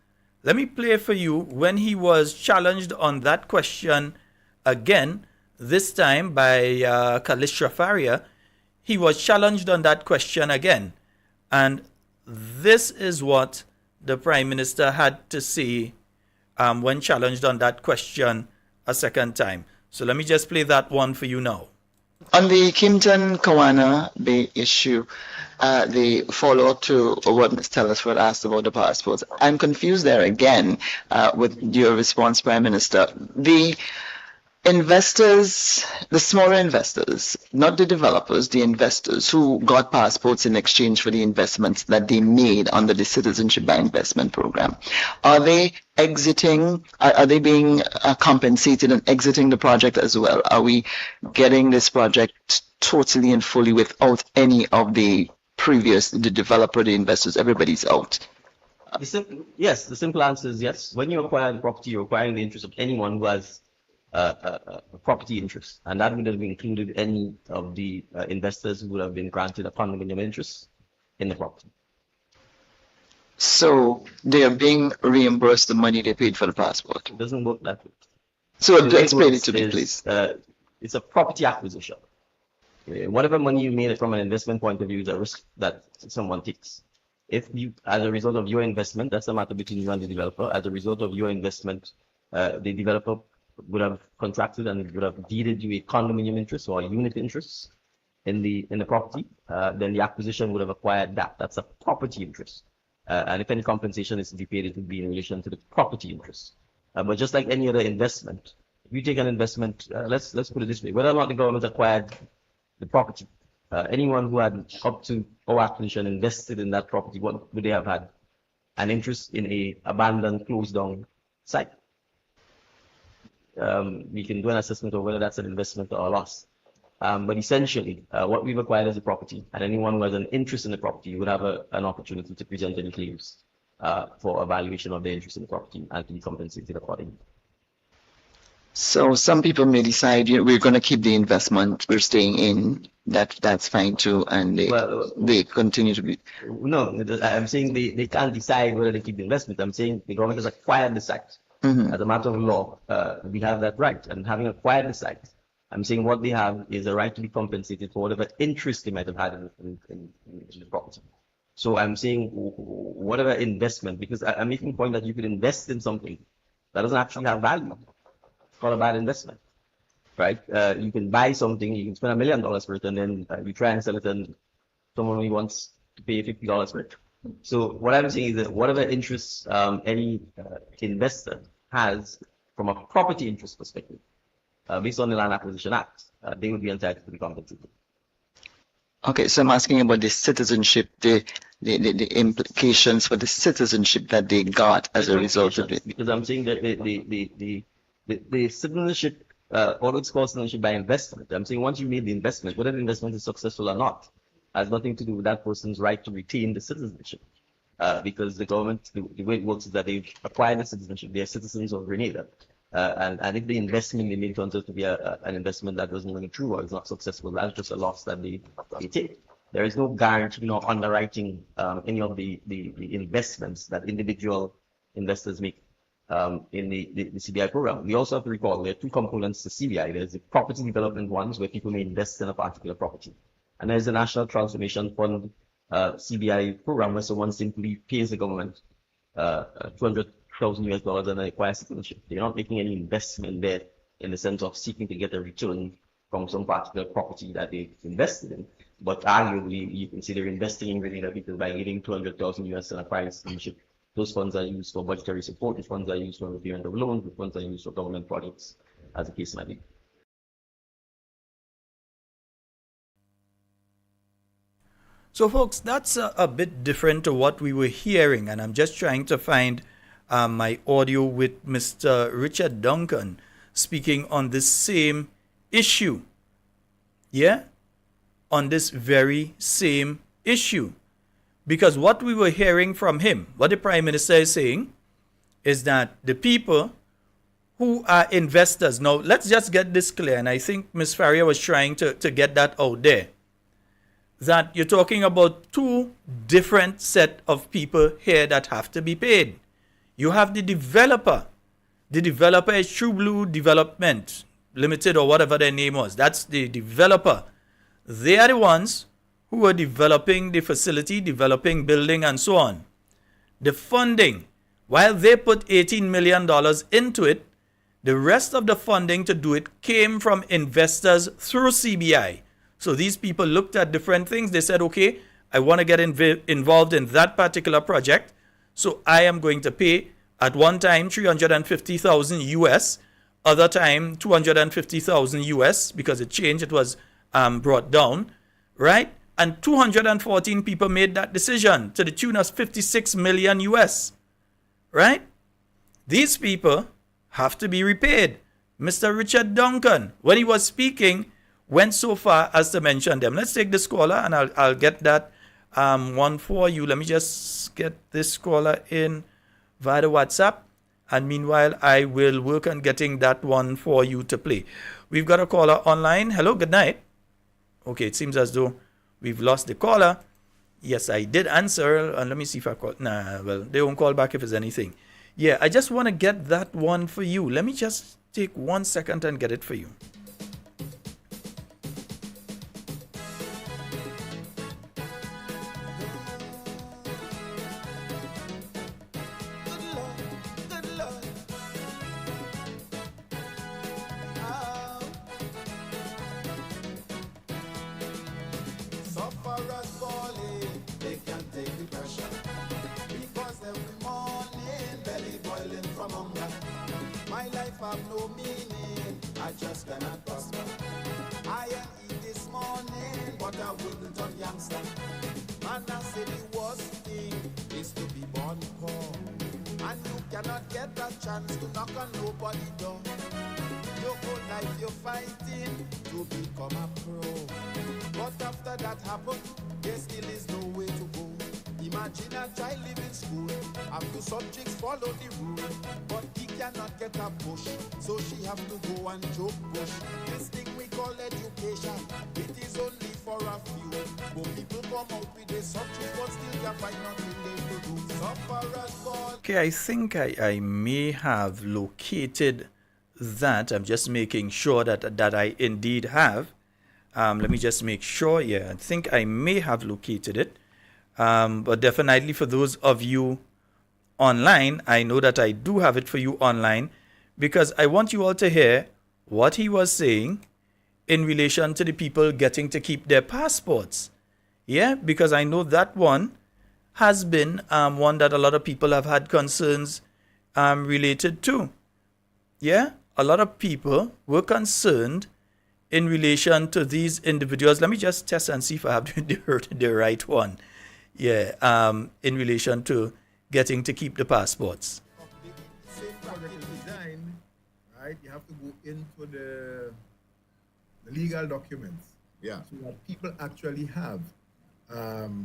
Let me play for you when he was challenged on that question again, this time by Kalistra Faria. He was challenged on that question again. And this is what the Prime Minister had to say when challenged on that question a second time. So let me just play that one for you now. On the Kimpton Kawana Bay issue, the follow-up to what Ms. Telesford asked about the passports, I'm confused there again with your response, Prime Minister. The investors, the smaller investors, not the developers, the investors who got passports in exchange for the investments that they made under the Citizenship by Investment program, are they exiting, are they being compensated and exiting the project as well? Are we getting this project totally and fully without any of the previous, the developer, the investors, everybody's out? Yes, the simple answer is yes. When you acquire the property, you're acquiring the interest of anyone who has a property interest, and that would have included any of the investors who would have been granted a condominium interest in the property. So they are being reimbursed the money they paid for the passport. It doesn't work that way. So explain it to me, please. It's a property acquisition. Whatever money you made from an investment point of view is a risk that someone takes. If you, as a result of your investment, that's a matter between you and the developer. As a result of your investment, the developer would have contracted and would have deeded you a condominium interest or a unit interest in the property, then the acquisition would have acquired that. That's a property interest. And if any compensation is to be paid, it would be in relation to the property interest. But just like any other investment, if you take an investment, let's put it this way: whether or not the government acquired the property, anyone who had up to our acquisition invested in that property, what would they have had? An interest in a abandoned, closed down site. We can do an assessment of whether that's an investment or a loss. But essentially, what we've acquired as a property, and anyone who has an interest in the property would have an opportunity to present any claims for evaluation of their interest in the property and to be compensated accordingly. So some people may decide, we're going to keep the investment, we're staying in. That's fine too, and they continue to be. No, I'm saying they can't decide whether they keep the investment. I'm saying the government has acquired the site. As a matter of law, we have that right. And having acquired the site, I'm saying what they have is a right to be compensated for whatever interest they might have had in the property. So I'm saying whatever investment, because I'm making the point that you could invest in something that doesn't actually have value. It's not a bad investment, right? You can buy something, you can spend $1 million for it, and then you try and sell it, and someone only wants to pay $50 for it. So what I'm saying is that whatever interest any investor has from a property interest perspective, based on the Land Acquisition Act, they would be entitled to be compensated. Okay, so I'm asking about the citizenship, the implications for the citizenship that they got as a result of it. Because I'm saying that the citizenship, although it's called citizenship by investment, I'm saying once you made the investment, whether the investment is successful or not, has nothing to do with that person's right to retain the citizenship. Because the government, the way it works is that they've acquired the citizenship, they're citizens of Grenada. And if the investment they made turns out to be an investment that wasn't really true or is not successful, that's just a loss that they take. There is no guarantee, no underwriting any of the investments that individual investors make in the CBI program. We also have to recall there are two components to CBI. There's the property development ones where people may invest in a particular property. And there's the National Transformation Fund CBI program where someone simply pays the government $200,000 and they acquire citizenship. They're not making any investment there in the sense of seeking to get a return from some particular property that they invested in. But arguably, you consider investing in Grenada because by giving $200,000 and acquiring citizenship, those funds are used for budgetary support, the funds are used for repayment of loans, the funds are used for government projects, as the case might be. So, folks, that's a bit different to what we were hearing, and I'm just trying to find my audio with Mr. Richard Duncan speaking on this same issue. Yeah? On this very same issue. Because what we were hearing from him, what the Prime Minister is saying, is that the people who are investors, now let's just get this clear, and I think Ms. Faria was trying to get that out there, that you're talking about two different set of people here that have to be paid. You have the developer. The developer is True Blue Development Limited or whatever their name was. That's the developer. They are the ones who are developing the facility, developing building and so on. The funding, while they put $18 million into it, the rest of the funding to do it came from investors through CBI. So these people looked at different things. They said, okay, I want to get involved in that particular project. So I am going to pay at one time $350,000 US, other time $250,000 US because it changed, it was brought down, right? And 214 people made that decision to the tune of 56 million US, right? These people have to be repaid. Mr. Richard Duncan, when he was speaking, went so far as to mention them. Let's take this caller and I'll get that one for you. Let me just get this caller in via the WhatsApp. And meanwhile, I will work on getting that one for you to play. We've got a caller online. Hello, good night. Okay, it seems as though we've lost the caller. Yes, I did answer. And let me see if I call. Nah, well, they won't call back if it's anything. Yeah, I just want to get that one for you. Let me just take 1 second and get it for you. Chance to knock on nobody's door. You your whole life you're fighting to become a pro. But after that happened, there still is no way to go. Imagine a child living school, have two subjects follow the rule, but he cannot get a push, so she have to go and joke bush. This thing we call education, it is only for a few. But people come out with a subject, but still can't find nothing they to do. Sufferers fall. Okay, I think I may have located that. I'm just making sure that I indeed have. Let me just make sure. Yeah, I think I may have located it. But definitely for those of you online, I know that I do have it for you online, because I want you all to hear what he was saying in relation to the people getting to keep their passports. Yeah, because I know that one has been one that a lot of people have had concerns related to. Yeah, a lot of people were concerned in relation to these individuals. Let me just test and see if I have the right one. Yeah, in relation to getting to keep the passports. Same project is designed, right? You have to go into the legal documents. Yeah. So that people actually have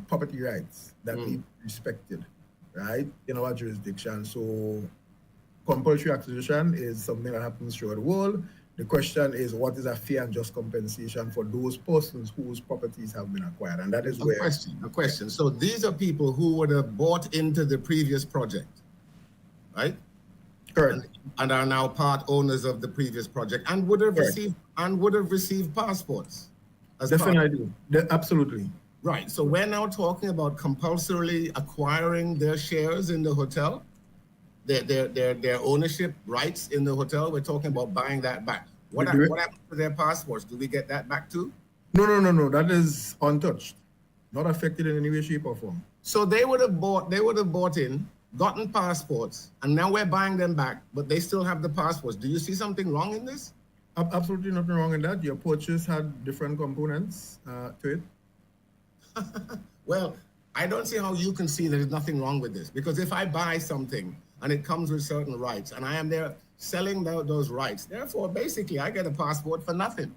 property rights that need to be respected, right? In our jurisdiction. So compulsory acquisition is something that happens throughout the world. The question is, what is a fair and just compensation for those persons whose properties have been acquired? And that is where... A question. So these are people who would have bought into the previous project, right? Correct. And are now part owners of the previous project and would have received passports. Definitely. Absolutely. Right. So we're now talking about compulsorily acquiring their shares in the hotel. Their ownership rights in the hotel. We're talking about buying that back. What happens to their passports? Do we get that back too? No. That is untouched, not affected in any way, shape, or form. So they would have bought in, gotten passports, and now we're buying them back, but they still have the passports. Do you see something wrong in this? Absolutely nothing wrong in that. Your purchase had different components to it. Well, I don't see how you can see there's nothing wrong with this, because if I buy something and it comes with certain rights, and I am there selling those rights. Therefore, basically, I get a passport for nothing.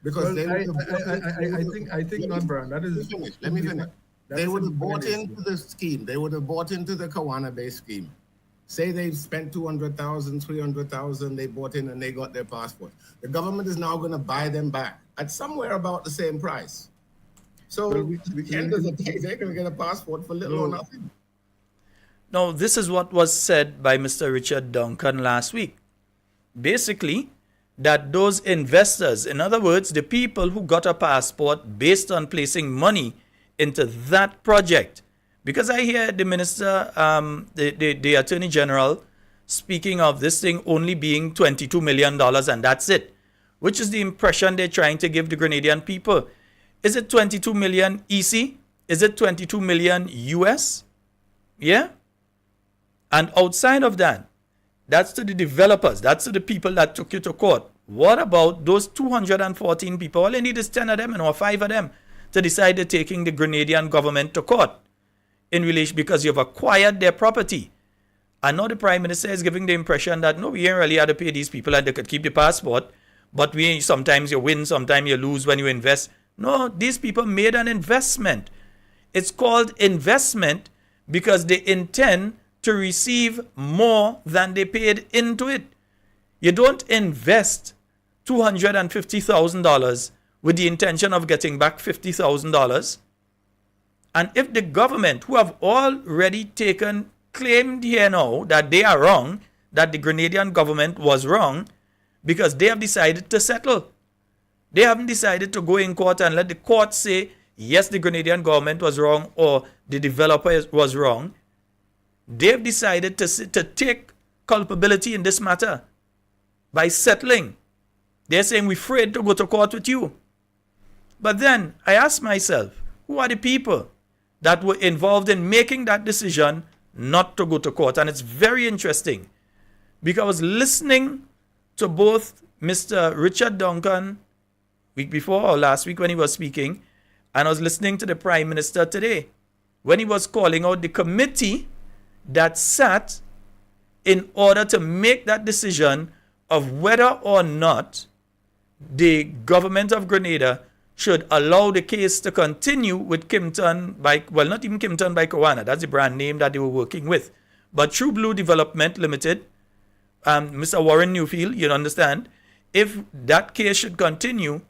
Because I think not, Brian. That is. Let me finish. They would have bought into the scheme. They would have bought into the Kawana Bay scheme. Say they've spent 200,000, 300,000. They bought in and they got their passport. The government is now going to buy them back at somewhere about the same price. So at the end of the day, they're going to get a passport for little or nothing. Now, this is what was said by Mr. Richard Duncan last week. Basically, that those investors, in other words, the people who got a passport based on placing money into that project, because I hear the minister, the attorney general, speaking of this thing only being $22 million and that's it, which is the impression they're trying to give the Grenadian people. Is it 22 million EC? Is it 22 million US? Yeah? And outside of that, that's to the developers. That's to the people that took you to court. What about those 214 people? All they need is 10 of them or 5 of them to decide they're taking the Grenadian government to court in relation because you've acquired their property. And now the Prime Minister is giving the impression that, no, we ain't really had to pay these people and they could keep the passport. But sometimes you win, sometimes you lose when you invest. No, these people made an investment. It's called investment because they intend to receive more than they paid into it. You don't invest $250,000 with the intention of getting back $50,000. And if the government, who have already claimed here now that they are wrong, that the Grenadian government was wrong, because they have decided to settle. They haven't decided to go in court and let the court say, yes, the Grenadian government was wrong or the developer was wrong. They've decided to take culpability in this matter by settling. They're saying, we're afraid to go to court with you. But then I ask myself, who are the people that were involved in making that decision not to go to court? And it's very interesting because I was listening to both Mr. Richard Duncan week before or last week when he was speaking, and I was listening to the Prime Minister today when he was calling out the committee that sat in order to make that decision of whether or not the government of Grenada should allow the case to continue with Kimpton by, well, not even Kimpton by Kawana, that's the brand name that they were working with, but True Blue Development Limited, Mr. Warren Newfield, you understand, if that case should continue,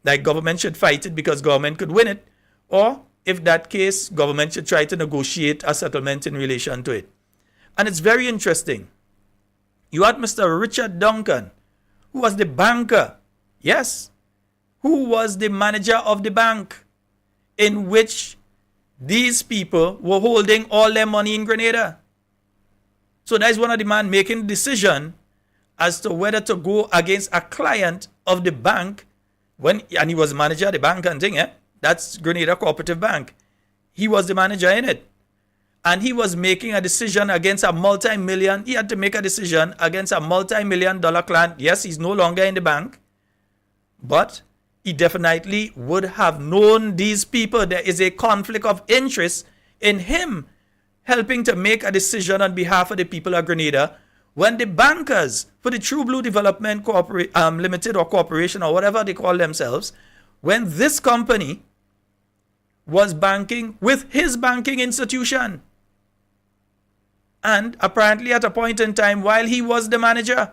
like government should fight it because government could win it, or if that case, government should try to negotiate a settlement in relation to it. And it's very interesting. You had Mr. Richard Duncan, who was the banker, yes, who was the manager of the bank in which these people were holding all their money in Grenada. So that is one of the men making the decision as to whether to go against a client of the bank and he was manager of the bank and thing, that's Grenada Cooperative Bank. He was the manager in it. And he was making a decision against a he had to make a decision against a multi-million-dollar client. Yes, he's no longer in the bank, but he definitely would have known these people. There is a conflict of interest in him helping to make a decision on behalf of the people of Grenada when the bankers for the True Blue Development Limited or Corporation or whatever they call themselves, when this company was banking with his banking institution. And apparently at a point in time while he was the manager.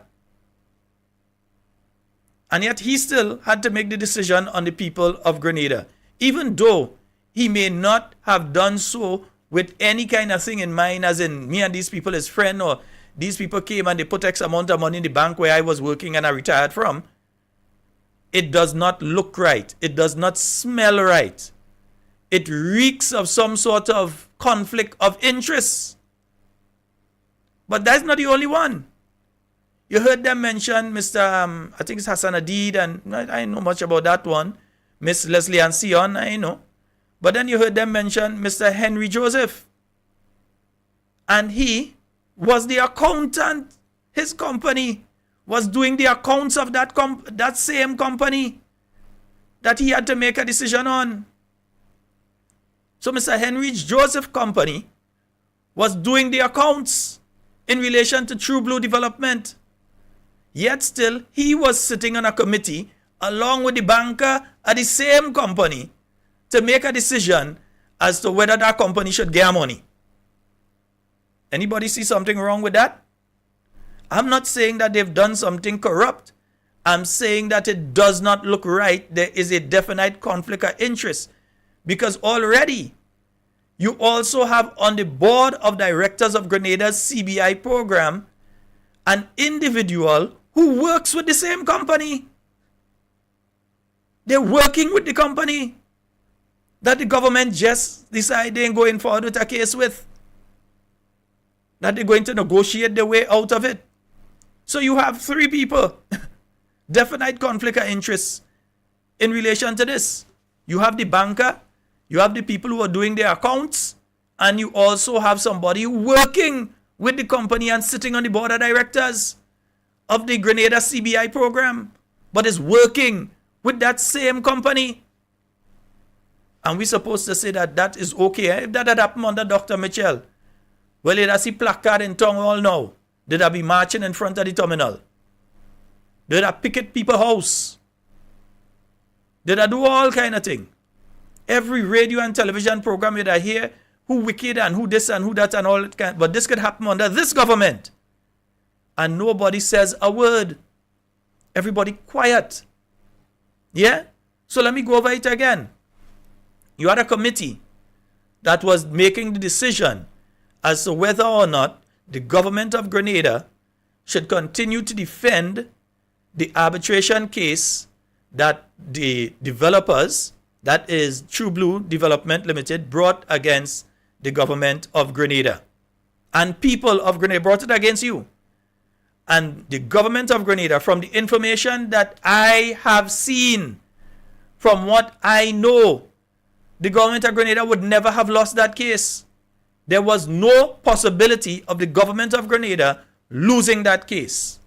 And yet he still had to make the decision on the people of Grenada, even though he may not have done so with any kind of thing in mind, as in me and these people as friends, or these people came and they put X amount of money in the bank where I was working and I retired from. It does not look right. It does not smell right. It reeks of some sort of conflict of interest. But that's not the only one. You heard them mention Mr. I think it's Hassan Adid, and I know much about that one. Miss Leslie Ancion, I know. But then you heard them mention Mr. Henry Joseph. And he was the accountant. His company was doing the accounts of that same company that he had to make a decision on. So Mr. Henry Joseph company was doing the accounts in relation to True Blue Development. Yet still, he was sitting on a committee along with the banker at the same company to make a decision as to whether that company should get money. Anybody see something wrong with that? I'm not saying that they've done something corrupt. I'm saying that it does not look right. There is a definite conflict of interest. Because already, you also have on the board of directors of Grenada's CBI program an individual who works with the same company. They're working with the company that the government just decided they're going forward with a case with. That they're going to negotiate their way out of it. So you have three people. Definite conflict of interest in relation to this. You have the banker, you have the people who are doing their accounts, and you also have somebody working with the company and sitting on the board of directors of the Grenada CBI program, but is working with that same company. And we're supposed to say that that is okay. If that had happened under Dr. Mitchell, well, did I see placard in town hall now? Did I be marching in front of the terminal? Did I picket people's house? Did I do all kind of thing? Every radio and television program that I hear, who wicked and who this and who that and all that kind. But this could happen under this government. And nobody says a word. Everybody quiet. Yeah? So let me go over it again. You had a committee that was making the decision as to whether or not the government of Grenada should continue to defend the arbitration case that the developers, that is True Blue Development Limited, brought against the government of Grenada. And people of Grenada brought it against you. And the government of Grenada, from the information that I have seen, from what I know, the government of Grenada would never have lost that case. There was no possibility of the government of Grenada losing that case.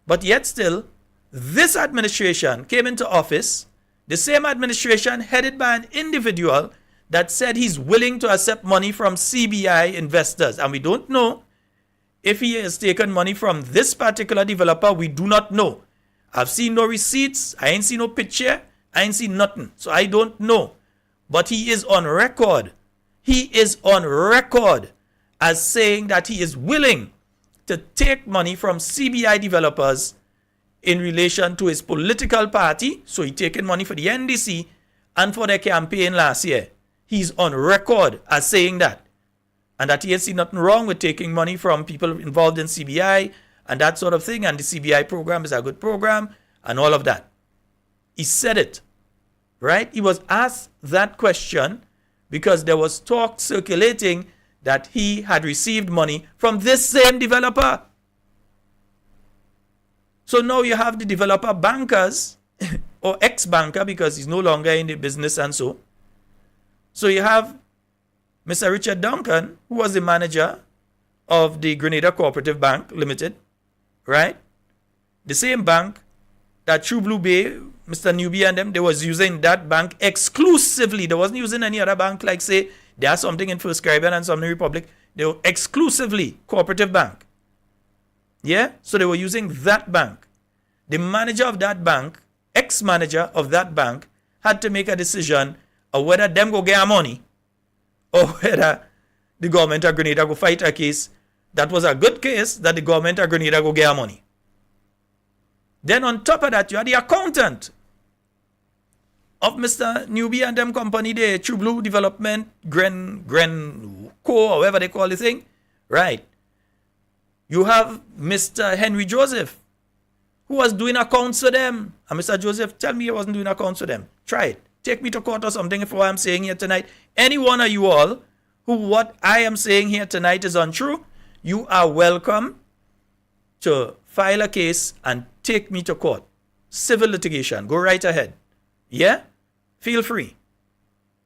But yet still, this administration came into office, the same administration headed by an individual that said he's willing to accept money from CBI investors. And we don't know If he has taken money from this particular developer, we do not know. I've seen no receipts. I ain't seen no picture. I ain't seen nothing. So I don't know. But he is on record. He is on record as saying that he is willing to take money from CBI developers in relation to his political party. So he taken money for the NDC and for their campaign last year. He's on record as saying that. And that he has seen nothing wrong with taking money from people involved in CBI and that sort of thing. And the CBI program is a good program and all of that. He said it, right? He was asked that question because there was talk circulating that he had received money from this same developer. So now you have the developer bankers or ex-banker because he's no longer in the business and so. So you have Mr. Richard Duncan, who was the manager of the Grenada Cooperative Bank Limited, right? The same bank that True Blue Bay, Mr. Newbie and them, they was using that bank exclusively. They wasn't using any other bank like, say, there's something in First Caribbean and something in Republic. They were exclusively Cooperative Bank. Yeah? So they were using that bank. The manager of that bank, ex-manager of that bank, had to make a decision of whether them go get money or whether the government of Grenada go fight a case that was a good case that the government of Grenada go get money. Then on top of that, you are the accountant of Mr. Newbie and them company, the True Blue Development, Gren Co, or whatever they call the thing. Right. You have Mr. Henry Joseph, who was doing accounts for them. And Mr. Joseph, tell me he wasn't doing accounts for them. Try it. Take me to court or something if what I'm saying here tonight. Any one of you all who what I am saying here tonight is untrue, you are welcome to file a case and take me to court. Civil litigation. Go right ahead. Yeah? Feel free.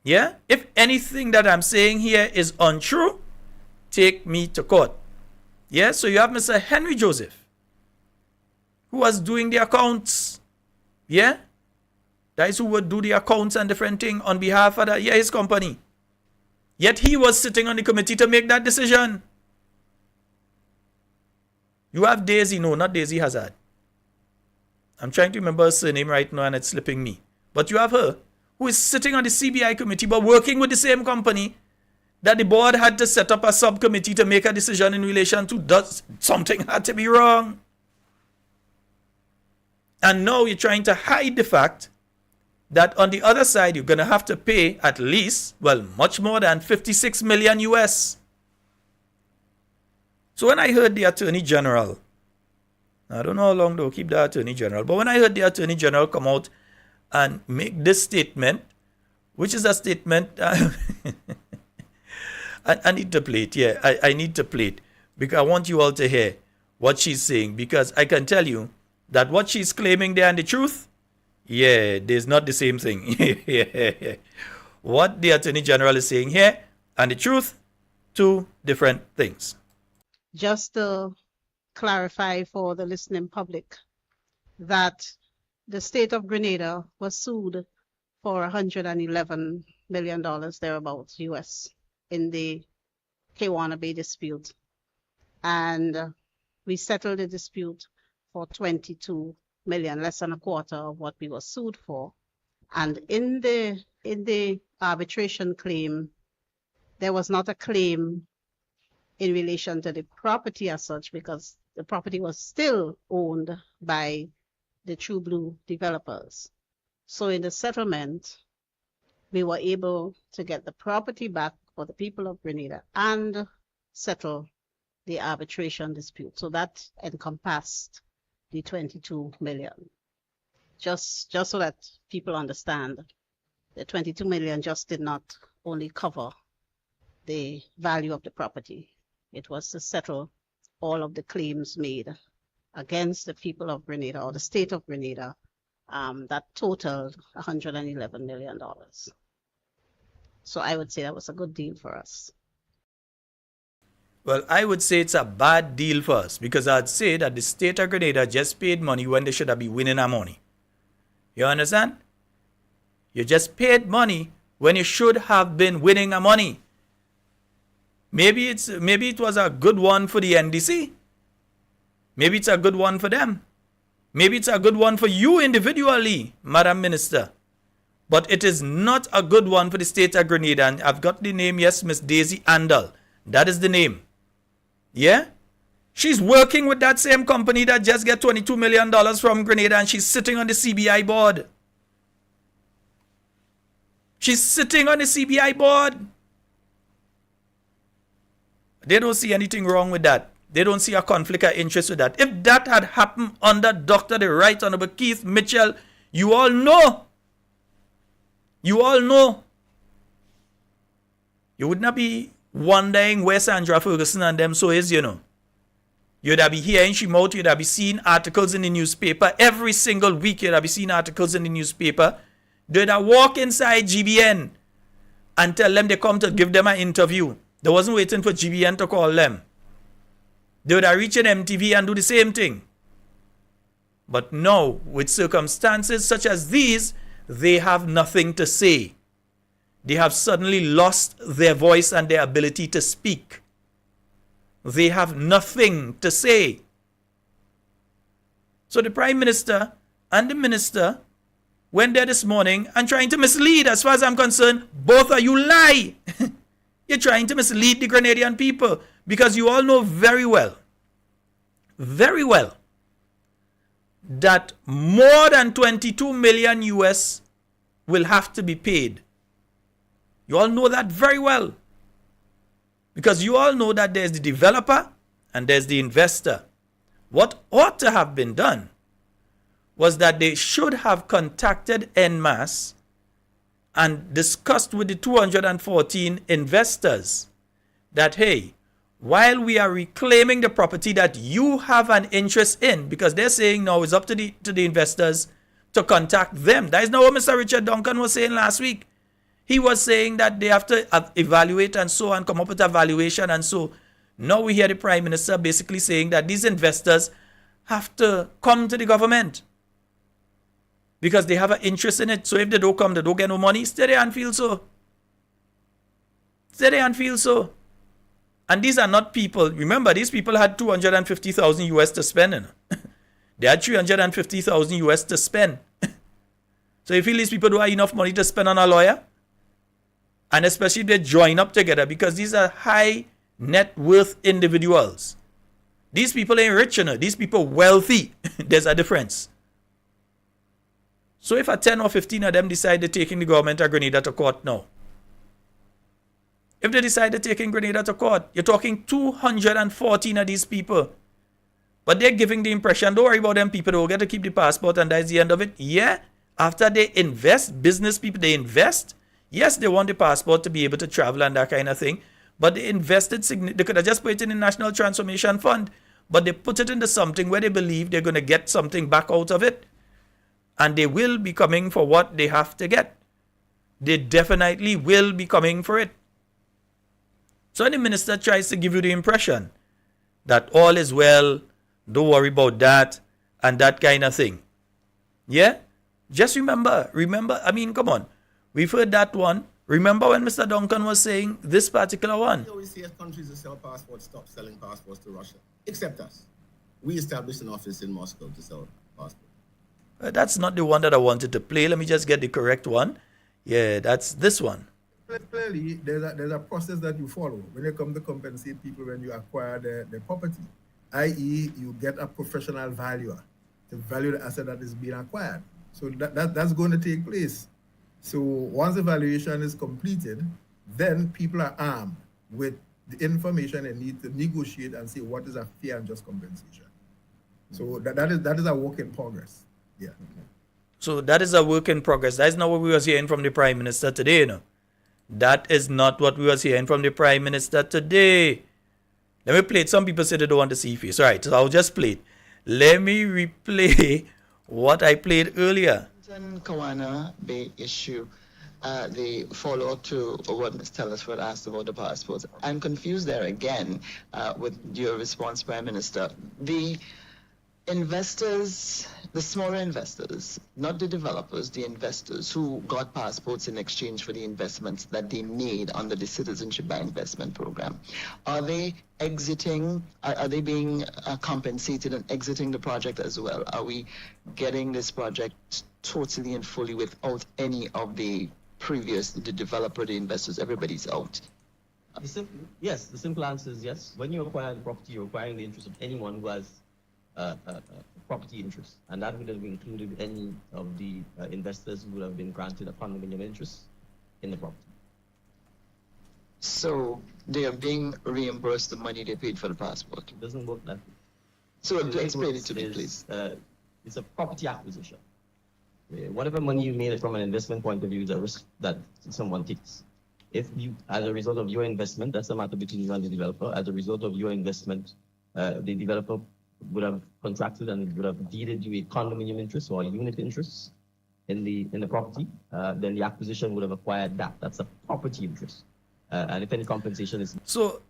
Yeah? If anything that I'm saying here is untrue, take me to court. Yeah? So you have Mr. Henry Joseph, who was doing the accounts. Yeah? That is who would do the accounts and different thing on behalf of his company. Yet he was sitting on the committee to make that decision. You have Daisy, no, not Daisy Hazard. I'm trying to remember her surname right now and it's slipping me. But you have her, who is sitting on the CBI committee but working with the same company that the board had to set up a subcommittee to make a decision in relation to. Does something had to be wrong? And now you're trying to hide the fact that on the other side, you're going to have to pay at least, well, much more than 56 million US. So when I heard the Attorney General, I don't know how long they'll keep the Attorney General, but when I heard the Attorney General come out and make this statement, which is a statement, I need to play it, yeah, I need to play it, because I want you all to hear what she's saying, because I can tell you that what she's claiming there and the truth, yeah, there's not the same thing. Yeah. What the Attorney General is saying here and the truth, two different things. Just to clarify for the listening public that the state of Grenada was sued for $111 million thereabouts US in the Kewana Bay dispute. And we settled the dispute for 22 million, less than a quarter of what we were sued for. And in the arbitration claim, there was not a claim in relation to the property as such, because the property was still owned by the True Blue developers. So in the settlement, we were able to get the property back for the people of Grenada and settle the arbitration dispute. So that encompassed the 22 million. Just so that people understand, the 22 million just did not only cover the value of the property. It was to settle all of the claims made against the people of Grenada or the state of Grenada that totaled $111 million. So I would say that was a good deal for us. Well, I would say it's a bad deal for us, because I'd say that the state of Grenada just paid money when they should have been winning our money. You understand? You just paid money when you should have been winning our money. Maybe it was a good one for the NDC. Maybe it's a good one for them. Maybe it's a good one for you individually, Madam Minister. But it is not a good one for the state of Grenada. And I've got the name, yes, Miss Daisy Andal. That is the name. Yeah? She's working with that same company that just get $22 million from Grenada, and she's sitting on the CBI board. She's sitting on the CBI board. They don't see anything wrong with that. They don't see a conflict of interest with that. If that had happened under Dr. the Right Honorable Keith Mitchell, you all know. You all know. You would not be wondering where Sandra Ferguson and them so is, you know. You'd be hearing she out, you'd be seeing articles in the newspaper. Every single week you'd be seeing articles in the newspaper. They'd walk inside GBN and tell them they come to give them an interview. They wasn't waiting for GBN to call them. They would reach an MTV and do the same thing. But now, with circumstances such as these, they have nothing to say. They have suddenly lost their voice and their ability to speak. They have nothing to say. So the Prime Minister and the Minister went there this morning and trying to mislead. As far as I'm concerned, both of you lie. You're trying to mislead the Grenadian people because you all know very well, that more than 22 million US will have to be paid. You all know that very well. Because you all know that there's the developer and there's the investor. What ought to have been done was that they should have contacted NMAS and discussed with the 214 investors that, hey, while we are reclaiming the property that you have an interest in, because they're saying now it's up to the investors to contact them. That is not what Mr. Richard Duncan was saying last week. He was saying that they have to evaluate and so on, come up with a valuation and so. Now we hear the Prime Minister basically saying that these investors have to come to the government because they have an interest in it. So if they don't come, they don't get no money. Stay there and feel so. Stay there and feel so. And these are not people. Remember, these people had 250,000 US to spend. You know? They had 350,000 US to spend. So you feel these people don't have enough money to spend on a lawyer? And especially if they join up together, because these are high net worth individuals. These people ain't rich, you know. These people wealthy. There's a difference. So if a 10 or 15 of them decide to taking the government of Grenada to court now, if they decide to taking Grenada to court, you're talking 214 of these people. But they're giving the impression, don't worry about them people, they'll get to keep the passport and that's the end of it. Yeah, after they invest, business people, they invest. Yes, they want the passport to be able to travel and that kind of thing. But they invested, they could have just put it in the National Transformation Fund. But they put it into something where they believe they're going to get something back out of it. And they will be coming for what they have to get. They definitely will be coming for it. So the minister tries to give you the impression that all is well, don't worry about that, and that kind of thing. Yeah? Just remember, I mean, come on. We've heard that one. Remember when Mr. Duncan was saying this particular one? We always see as countries that sell passports stop selling passports to Russia, except us. We established an office in Moscow to sell passports. That's not the one that I wanted to play. Let me just get the correct one. Yeah, that's this one. Clearly, there's a process that you follow when you come to compensate people when you acquire their property, i.e. you get a professional valuer to value the asset that is being acquired. So that's going to take place. So once the valuation is completed, then people are armed with the information they need to negotiate and say what is a fair and just compensation. So that is a work in progress. Yeah. So that is a work in progress. That is not what we was hearing from the Prime Minister today, you know. That is not what we was hearing from the Prime Minister today. Let me play it. Some people say they don't want to see face. All right, so I'll just play it. Let me replay what I played earlier. Kawana Bay issue, the follow-up to what Ms. Telesford asked about the passports. I'm confused there again with your response, Prime Minister. investors, the smaller investors, not the developers, the investors who got passports in exchange for the investments that they made under the Citizenship by Investment program, are they exiting, are they being compensated and exiting the project as well? Are we getting this project totally and fully without any of the previous, the developer, the investors, everybody's out? Yes, the simple answer is yes. When you acquire the property, you're acquiring the interest of anyone who has property interest, and that would have included any of the investors who would have been granted a condominium interest in the property. So they are being reimbursed the money they paid for the passport. It doesn't work that way. So explain it to me, please. It's a property acquisition. Whatever money you made from an investment point of view is a risk that someone takes. If you, as a result of your investment, that's a matter between you and the developer. As a result of your investment, the developer would have contracted and would have deeded you a condominium interest or a unit interest in the property. Then the acquisition would have acquired that. That's a property interest. And if any compensation is... So,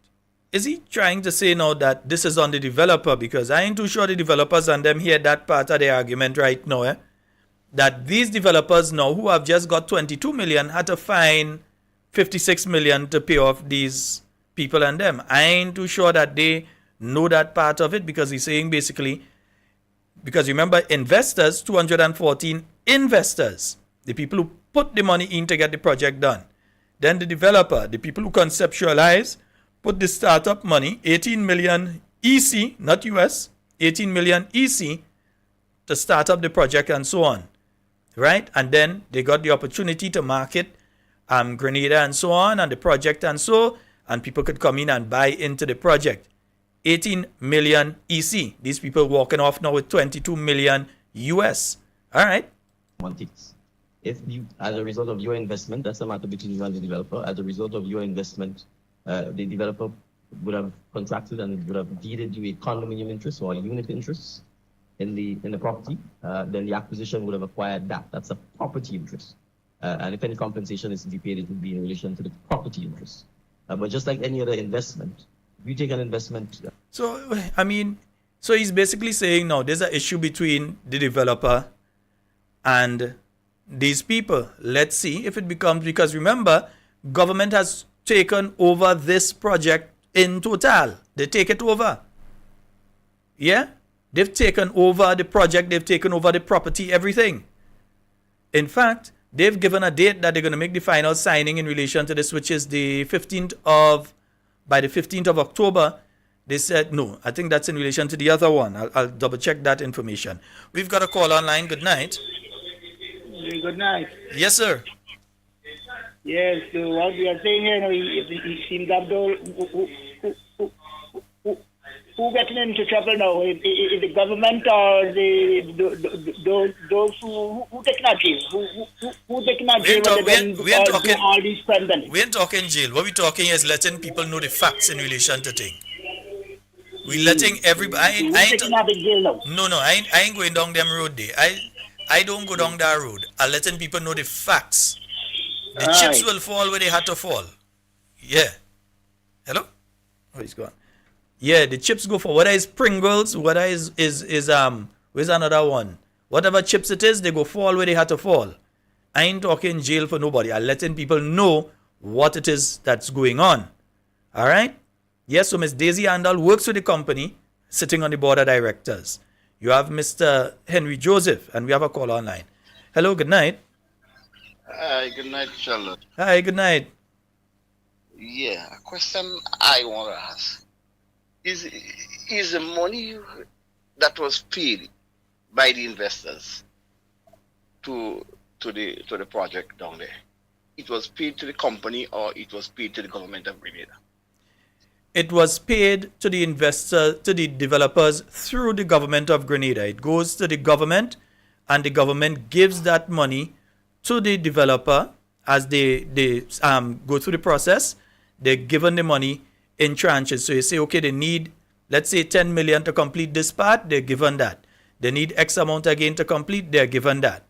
is he trying to say now that this is on the developer? Because I ain't too sure the developers and them hear that part of the argument right now, that these developers now who have just got 22 million had to find 56 million to pay off these people and them. I ain't too sure that they know that part of it, because he's saying basically, because remember, investors, 214 investors, the people who put the money in to get the project done. Then the developer, the people who conceptualize, put the startup money, 18 million EC, not US, 18 million EC to start up the project and so on, right? And then they got the opportunity to market Grenada and so on, and the project and so, and people could come in and buy into the project. 18 million EC. These people walking off now with 22 million US. All right. If you, as a result of your investment, that's a matter between you and the developer. As a result of your investment, the developer would have contracted and would have deeded you a condominium interest or a unit interest in the property. Then the acquisition would have acquired that. That's a property interest. And if any compensation is to be paid, it would be in relation to the property interest. But just like any other investment, if you take an investment... So, I mean, so he's basically saying now there's an issue between the developer and these people. Let's see if it becomes, because remember, government has taken over this project in total. They take it over. Yeah? They've taken over the project, they've taken over the property, everything. In fact, they've given a date that they're going to make the final signing in relation to this, which is the 15th of, by the 15th of October. They said, no, I think that's in relation to the other one. I'll double check that information. We've got a call online. Good night. Good night. Yes, sir. Yes, so what we are saying here, he seems Abdul, who getting into trouble now? Is the government or those who taking out jail? Who taking out jail do all these crimes? We ain't talking jail. What we're talking is letting people know the facts in relation to things. We letting everybody. I ain't going down them road there. I don't go down that road. I'm letting people know the facts. The chips will fall where they had to fall. Yeah. Hello? Oh, he's gone. Yeah, the chips go for whether it's Pringles, whether is where's another one? Whatever chips it is, they go fall where they had to fall. I ain't talking jail for nobody. I'm letting people know what it is that's going on. All right? Yes, so Miss Daisy Andal works with the company, sitting on the board of directors. You have Mr. Henry Joseph, and we have a call online. Hello, good night. Hi, good night, Charlotte. Hi, good night. Yeah, a question I want to ask. Is the money that was paid by the investors to the project down there, it was paid to the company or it was paid to the government of Grenada? It was paid to the investor, to the developers through the government of Grenada. It goes to the government, and the government gives that money to the developer as they go through the process. They're given the money in tranches. So you say, okay, they need, let's say 10 million to complete this part, they're given that. They need X amount again to complete, they're given that.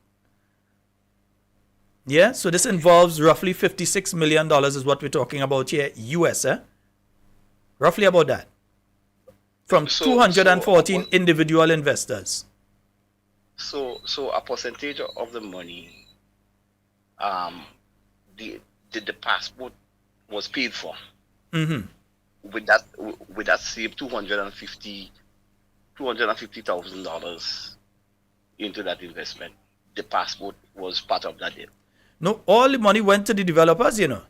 Yeah, so this involves roughly $56 million is what we're talking about here, US, Roughly about that. from So 214 individual investors. So a percentage of the money, the passport was paid for. Mm-hmm. With that same $250,000 into that investment, the passport was part of that deal. No, all the money went to the developers, you know.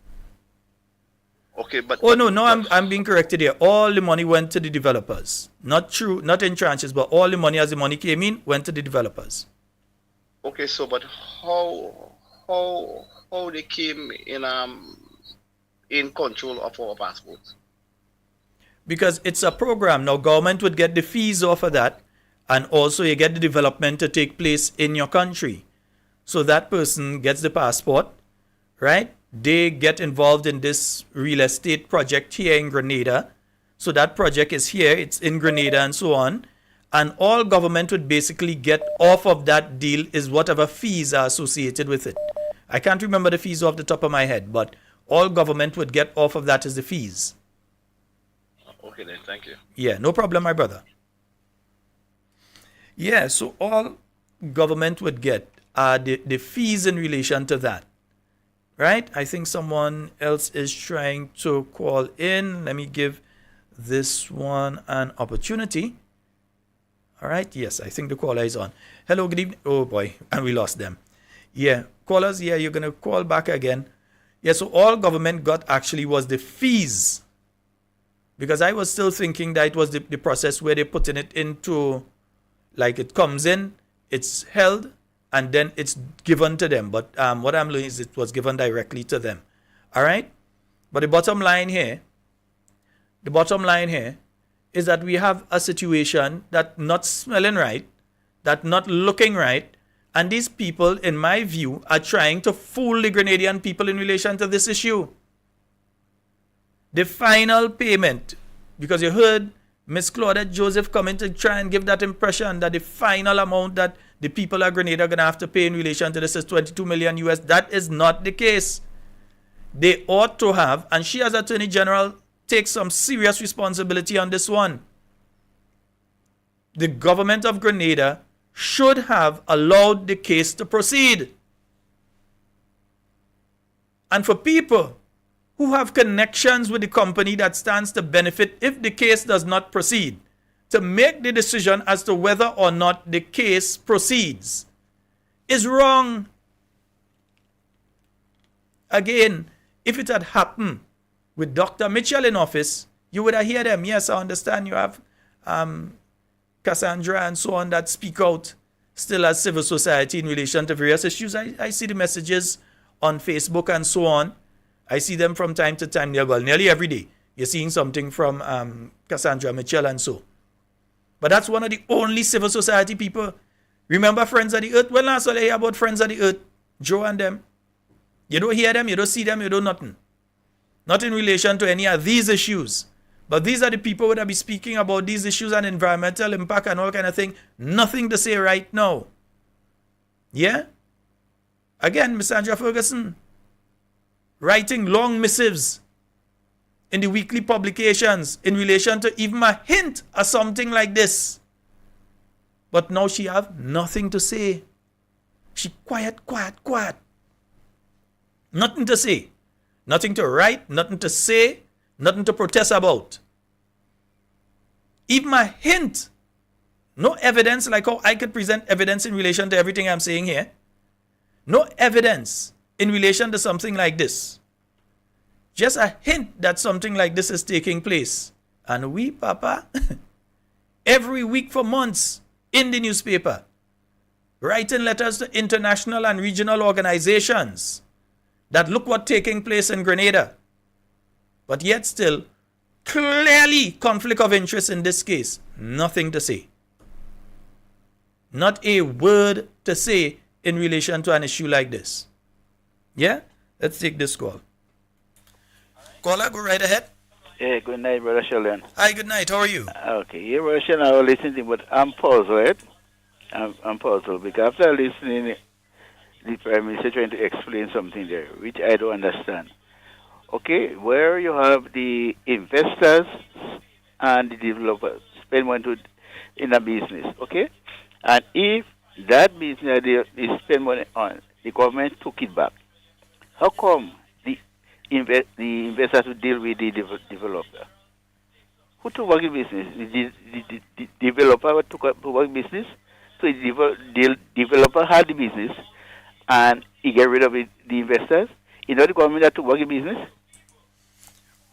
Okay, but I'm being corrected here. All the money went to the developers. Not true, not in tranches, but all the money as the money came in went to the developers. Okay, so but how they came in control of our passports? Because it's a program. Now government would get the fees off of that, and also you get the development to take place in your country. So that person gets the passport, right? They get involved in this real estate project here in Grenada. So that project is here, it's in Grenada and so on. And all government would basically get off of that deal is whatever fees are associated with it. I can't remember the fees off the top of my head, but all government would get off of that is the fees. Okay then, thank you. Yeah, no problem, my brother. Yeah, so all government would get are the fees in relation to that. Right? I think someone else is trying to call in. Let me give this one an opportunity. All right. Yes, I think the caller is on. Hello, good evening. Oh, boy. And we lost them. Yeah. Callers, yeah, you're going to call back again. Yeah, so all government got actually was the fees. Because I was still thinking that it was the process where they're putting it into, like it comes in, it's held, and then it's given to them. But what I'm learning is it was given directly to them. All right? But the bottom line here is that we have a situation that not smelling right, that not looking right, and these people, in my view, are trying to fool the Grenadian people in relation to this issue. The final payment, because you heard Miss Claudette Joseph coming to try and give that impression that the final amount that the people of Grenada are going to have to pay in relation to this is 22 million US. That is not the case. They ought to have, and she as Attorney General takes some serious responsibility on this one. The government of Grenada should have allowed the case to proceed. And for people who have connections with the company that stands to benefit if the case does not proceed, to make the decision as to whether or not the case proceeds is wrong. Again, if it had happened with Dr. Mitchell in office, you would have heard them. Yes, I understand you have Cassandra and so on that speak out still as civil society in relation to various issues. I see the messages on Facebook and so on. I see them from time to time. Well, nearly every day. You're seeing something from Cassandra Mitchell and so. But that's one of the only civil society people. Remember Friends of the Earth? Well, last all I hear about Friends of the Earth, Joe and them. You don't hear them, you don't see them, you don't nothing. Not in relation to any of these issues. But these are the people that be speaking about these issues and environmental impact and all kind of thing. Nothing to say right now. Yeah? Again, Miss Andrea Ferguson, writing long missives in the weekly publications in relation to even a hint of something like this. But now she have nothing to say. She quiet. Nothing to say. Nothing to write, nothing to say, nothing to protest about. Even a hint. No evidence, like how I could present evidence in relation to everything I'm saying here. No evidence in relation to something like this. Just a hint that something like this is taking place. And we, Papa, every week for months in the newspaper, writing letters to international and regional organizations that look what's taking place in Grenada. But yet still, clearly conflict of interest in this case. Nothing to say. Not a word to say in relation to an issue like this. Yeah? Let's take this call. Caller, go right ahead. Hey, good night, Brother Sheldon. Hi, good night. How are you? Okay, yeah, Brother Sheldon, I was listening, but I'm puzzled. I'm puzzled because after listening, the Prime Minister trying to explain something there, which I don't understand. Okay, where you have the investors and the developers spend money in a business, okay? And if that business they spend money on, the government took it back. How come the investors will deal with the developer? Who took back the business? The developer took back business. So the developer had the business, and he get rid of the investors. You know the government that took back the business?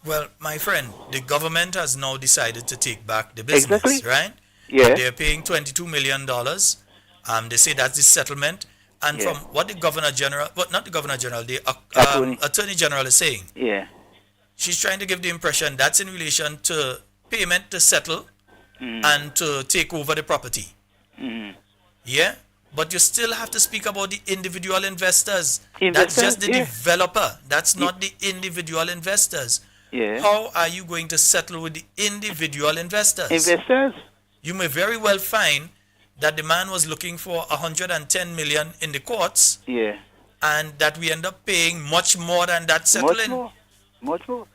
Well, my friend, the government has now decided to take back the business, Exactly. right? Yeah. They're paying $22 million. They say that's the settlement. And Yeah. from what the Governor General, well, not the Governor General, the Attorney General is saying, Yeah. she's trying to give the impression that's in relation to payment to settle and to take over the property. Yeah? But you still have to speak about the individual investors. That's just the yeah. developer. That's not the individual investors. Yeah. How are you going to settle with the individual investors? Investors? You may very well find that the man was looking for 110 million in the courts, Yeah. and that we end up paying much more than that settling. Much more.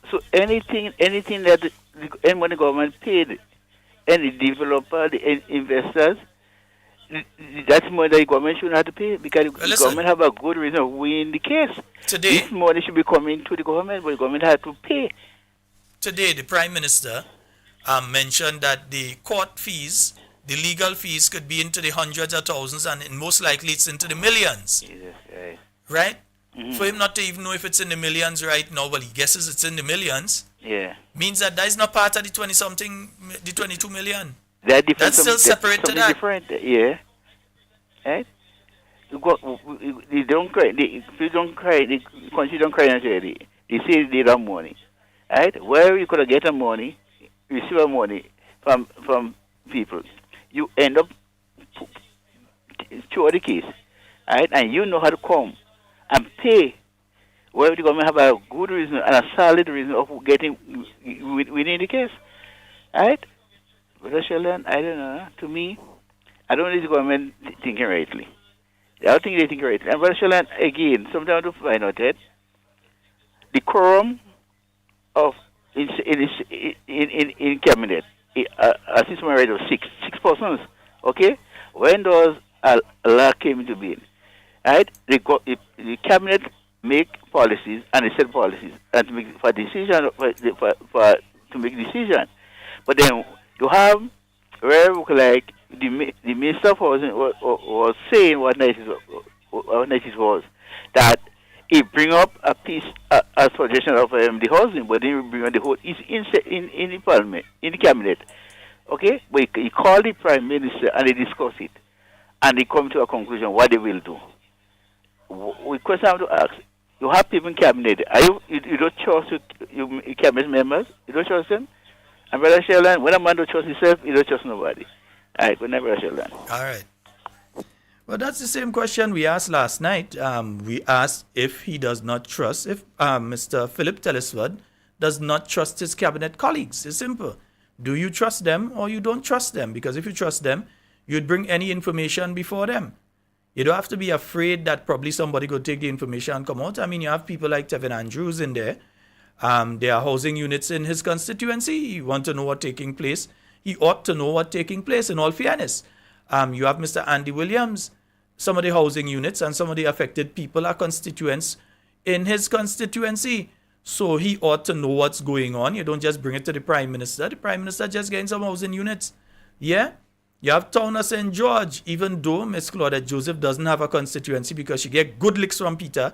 So anything that when the government paid, any developer, the investors, that's more that the government shouldn't have to pay because the government have a good reason of winning the case. Today, this money should be coming to the government, but the government had to pay. Today, the Prime Minister mentioned that the court fees, the legal fees, could be into the hundreds of thousands, and most likely it's into the millions. Right? For him not to even know if it's in the millions right now, well, he guesses it's in the millions. Yeah. Means that is not part of the 20-something, the 22 million. They're different. That's still separate to that. Different, yeah. Right? They don't cry. If you don't cry, the country don't cry naturally. They say they don't have money. Right? Where you could get money, receive money from people, you end up through the case. Right? And you know how to come and pay where the government have a good reason and a solid reason of getting winning the case. Right? Brother Sheldon, I don't know. To me, I don't think the government thinking rightly. I don't think they think rightly. And Brother Sheldon, again, sometimes to find out that the quorum of in cabinet, assistant right of six persons. Okay, when those law came into being, right? The cabinet make policies and they set policies and to make for decision to make decision, but then you have where like the Minister of Housing was saying what nice was that he bring up a piece a suggestion of the housing, but then he bring on the whole is in the parliament in the cabinet, okay? But he called the Prime Minister and they discuss it, and they come to a conclusion what they will do. We question have to ask: you have people in cabinet. Are you don't trust your cabinet members? You don't trust them? And Brother Sheldon, when a man don't trust himself, he don't trust nobody. All right, good night, Brother Sheldon. All right. Well, that's the same question we asked last night. We asked if he does not trust, if Mr. Philip Telesford does not trust his cabinet colleagues. It's simple. Do you trust them or you don't trust them? Because if you trust them, you'd bring any information before them. You don't have to be afraid that probably somebody could take the information and come out. I mean, you have people like Tevin Andrews in there. There are housing units in his constituency. You want to know what's taking place. He ought to know what's taking place in all fairness. You have Mr. Andy Williams. Some of the housing units and some of the affected people are constituents in his constituency. So he ought to know what's going on. You don't just bring it to the Prime Minister. The Prime Minister just getting some housing units. Yeah? You have Town of St. George, even though Miss Claudette Joseph doesn't have a constituency because she get good licks from Peter.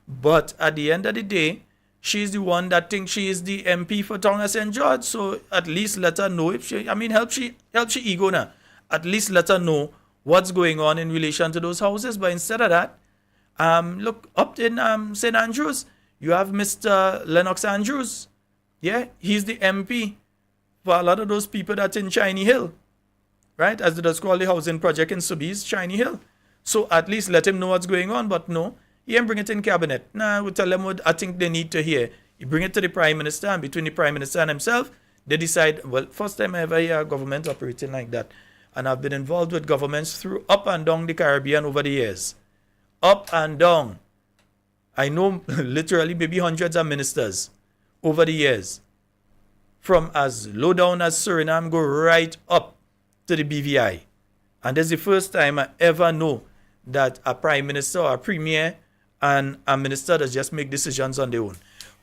But at the end of the day, she's the one that thinks she is the MP for Town of St. George. So at least let her know if she, help she ego now. At least let her know what's going on in relation to those houses. But instead of that, look, up in St. Andrews, you have Mr. Lennox Andrews. Yeah, he's the MP for a lot of those people that's in Shiny Hill. Right? As they just call the housing project in Sobeys, Shiny Hill. So at least let him know what's going on. But no, he ain't bring it in cabinet. Nah, we tell them what I think they need to hear. You bring it to the Prime Minister, and between the Prime Minister and himself, they decide, well, first time I ever hear a government operating like that. And I've been involved with governments through up and down the Caribbean over the years. Up and down. I know literally maybe hundreds of ministers over the years. from as low down as Suriname go right up to the BVI. And this is the first time I ever know that a prime minister or a premier and a minister that just make decisions on their own.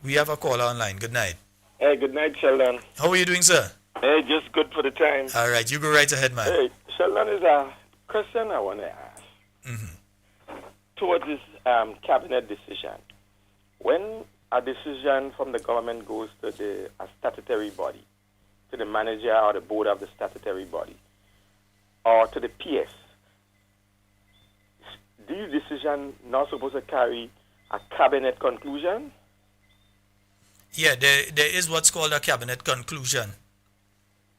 We have a caller online. Good night. Hey, good night, Sheldon. How are you doing, sir? Hey, just good for the time. All right, you go right ahead, man. Hey, Sheldon, is a question I want to ask. Towards this cabinet decision, when a decision from the government goes to a statutory body, to the manager or the board of the statutory body, or to the PS, these decisions not supposed to carry a cabinet conclusion? Yeah, there is what's called a cabinet conclusion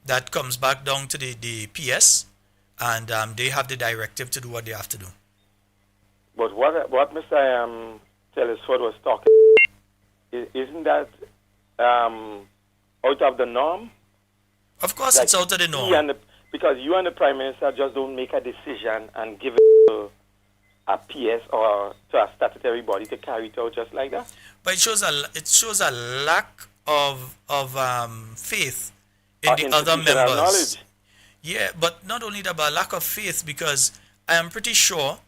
that comes back down to the PS, and they have the directive to do what they have to do. But what Mr. Telesford was talking, isn't that out of the norm? Of course, it's out of the norm. Because you and the Prime Minister just don't make a decision and give it to a PS or to a statutory body to carry it out just like that. But it shows a lack of faith in the other members. Knowledge. Yeah, but not only that, but a lack of faith, because I am pretty sure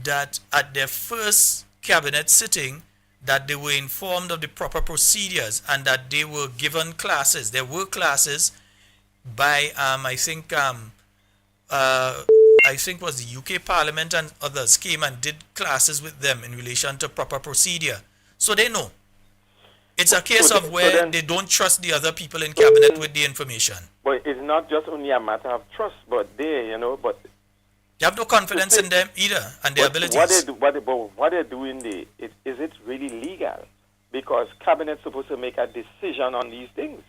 that at their first cabinet sitting that they were informed of the proper procedures and that they were given classes. There were classes by I think was the UK Parliament and others came and did classes with them in relation to proper procedure. So they know. It's a case of where they don't trust the other people in cabinet with the information. But it's not just only a matter of trust, but but you have no confidence in them either and their abilities. What they're doing, is it really legal? Because cabinet's supposed to make a decision on these things.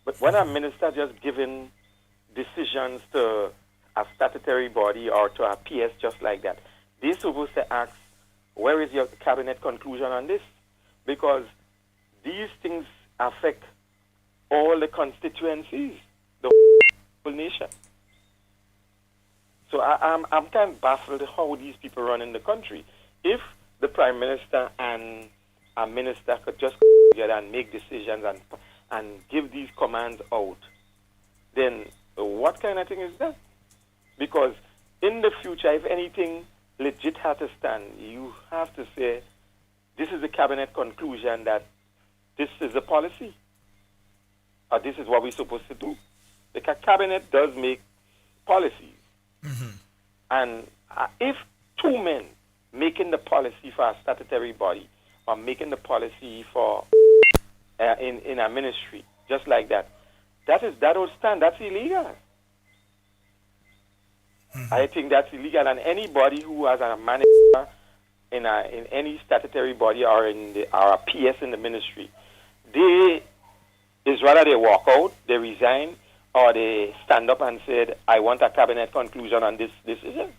But when a minister just giving decisions to a statutory body or to a PS just like that, they're supposed to ask, where is your cabinet conclusion on this? Because these things affect all the constituencies, the whole nation. So I'm kind of baffled how these people run in the country. If the Prime Minister and a minister could just come together and make decisions and give these commands out, then what kind of thing is that? Because in the future, if anything legit has to stand, you have to say, this is the cabinet conclusion that this is the policy, or this is what we're supposed to do. The cabinet does make policies. And if two men making the policy for a statutory body or making the policy for in a ministry, just like that, that will stand. That's illegal. I think that's illegal. And anybody who has a manager in any statutory body or or a PS in the ministry, is rather they walk out, they resign, or they stand up and said, I want a cabinet conclusion on this decision.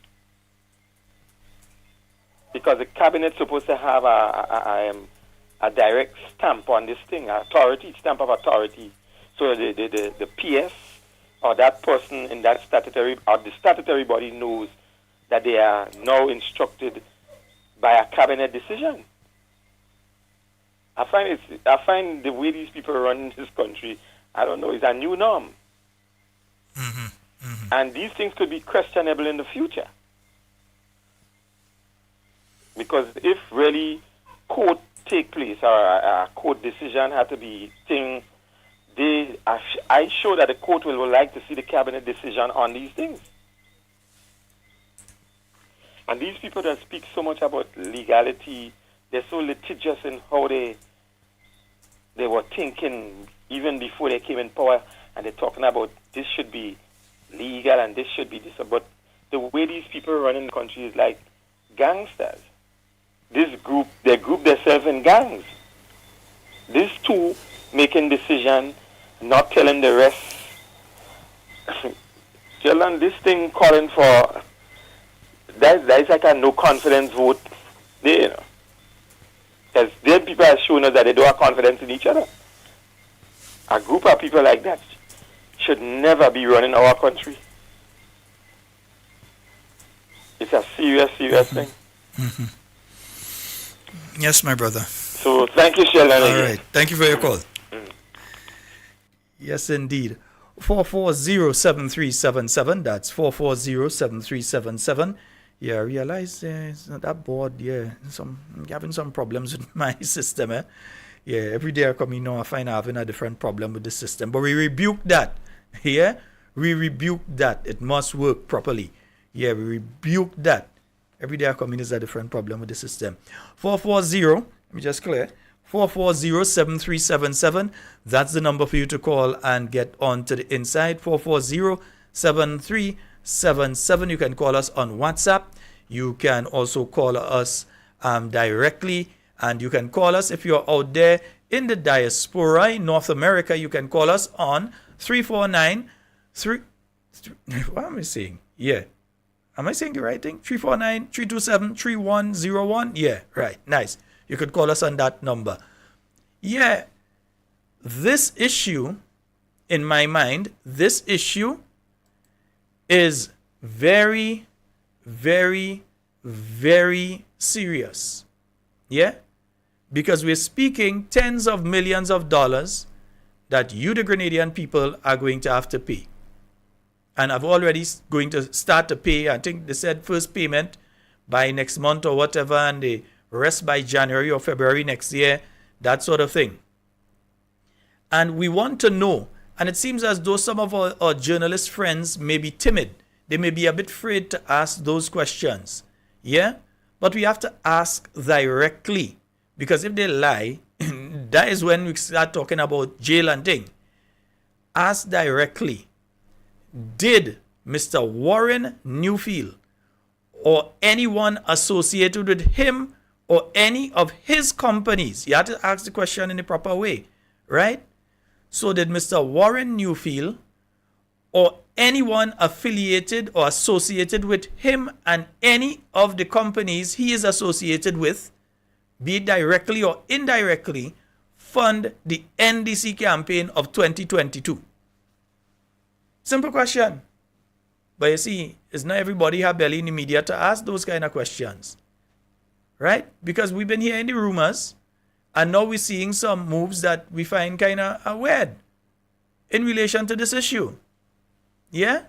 Because the cabinet's supposed to have a direct stamp on this thing, stamp of authority. So the PS or that person in that statutory, or the statutory body knows that they are now instructed by a cabinet decision. I find the way these people run in this country, I don't know, is a new norm. And these things could be questionable in the future. Because if really court take place or a court decision had to be thing, I sure that the court will like to see the cabinet decision on these things. And these people that speak so much about legality, they're so litigious in how they were thinking even before they came in power, and they're talking about this should be legal and this should be this. But the way these people run in the country is like gangsters. They group themselves in gangs. These two making decisions, not telling the rest. Children, this thing calling for that's like a no confidence vote there, because their people have shown us that they don't have confidence in each other. A group of people like that should never be running our country. It's a serious thing. Yes, my brother. So thank you, Sheldon. All right. Thank you for your call. Yes, indeed. 440-7377. That's 440-7377. Yeah, I realize it's not that board. Yeah, I'm having some problems with my system. Yeah, every day I come in now, I find I'm having a different problem with the system. But we rebuke that. Yeah, we rebuke that. It must work properly. Yeah, we rebuke that. Every day I come in is a different problem with the system. 440, let me just clear. 440-7377. That's the number for you to call and get on to the inside. 440-7377. You can call us on WhatsApp. You can also call us directly. And you can call us if you're out there in the diaspora in North America. You can call us on 349 what am I saying? Yeah. Am I saying the right thing? 349-327-3101. Yeah, right. Nice. You could call us on that number. Yeah. This issue, in my mind, this issue is very, very, very serious. Yeah? Because we're speaking tens of millions of dollars that you, the Grenadian people, are going to have to pay. And I've already going to start to pay. I think they said first payment by next month or whatever, and the rest by January or February next year, that sort of thing. And we want to know, and it seems as though some of our journalist friends may be timid. They may be a bit afraid to ask those questions. Yeah? But we have to ask directly. Because if they lie, that is when we start talking about jail and thing. Ask directly. Did Mr. Warren Newfield or anyone associated with him or any of his companies, you have to ask the question in the proper way, right? So did Mr. Warren Newfield or anyone affiliated or associated with him and any of the companies he is associated with, be it directly or indirectly, fund the NDC campaign of 2022? Simple question. But you see, it's not everybody have belly in the media to ask those kind of questions. Right? Because we've been hearing the rumors, and now we're seeing some moves that we find kind of weird in relation to this issue. Yeah?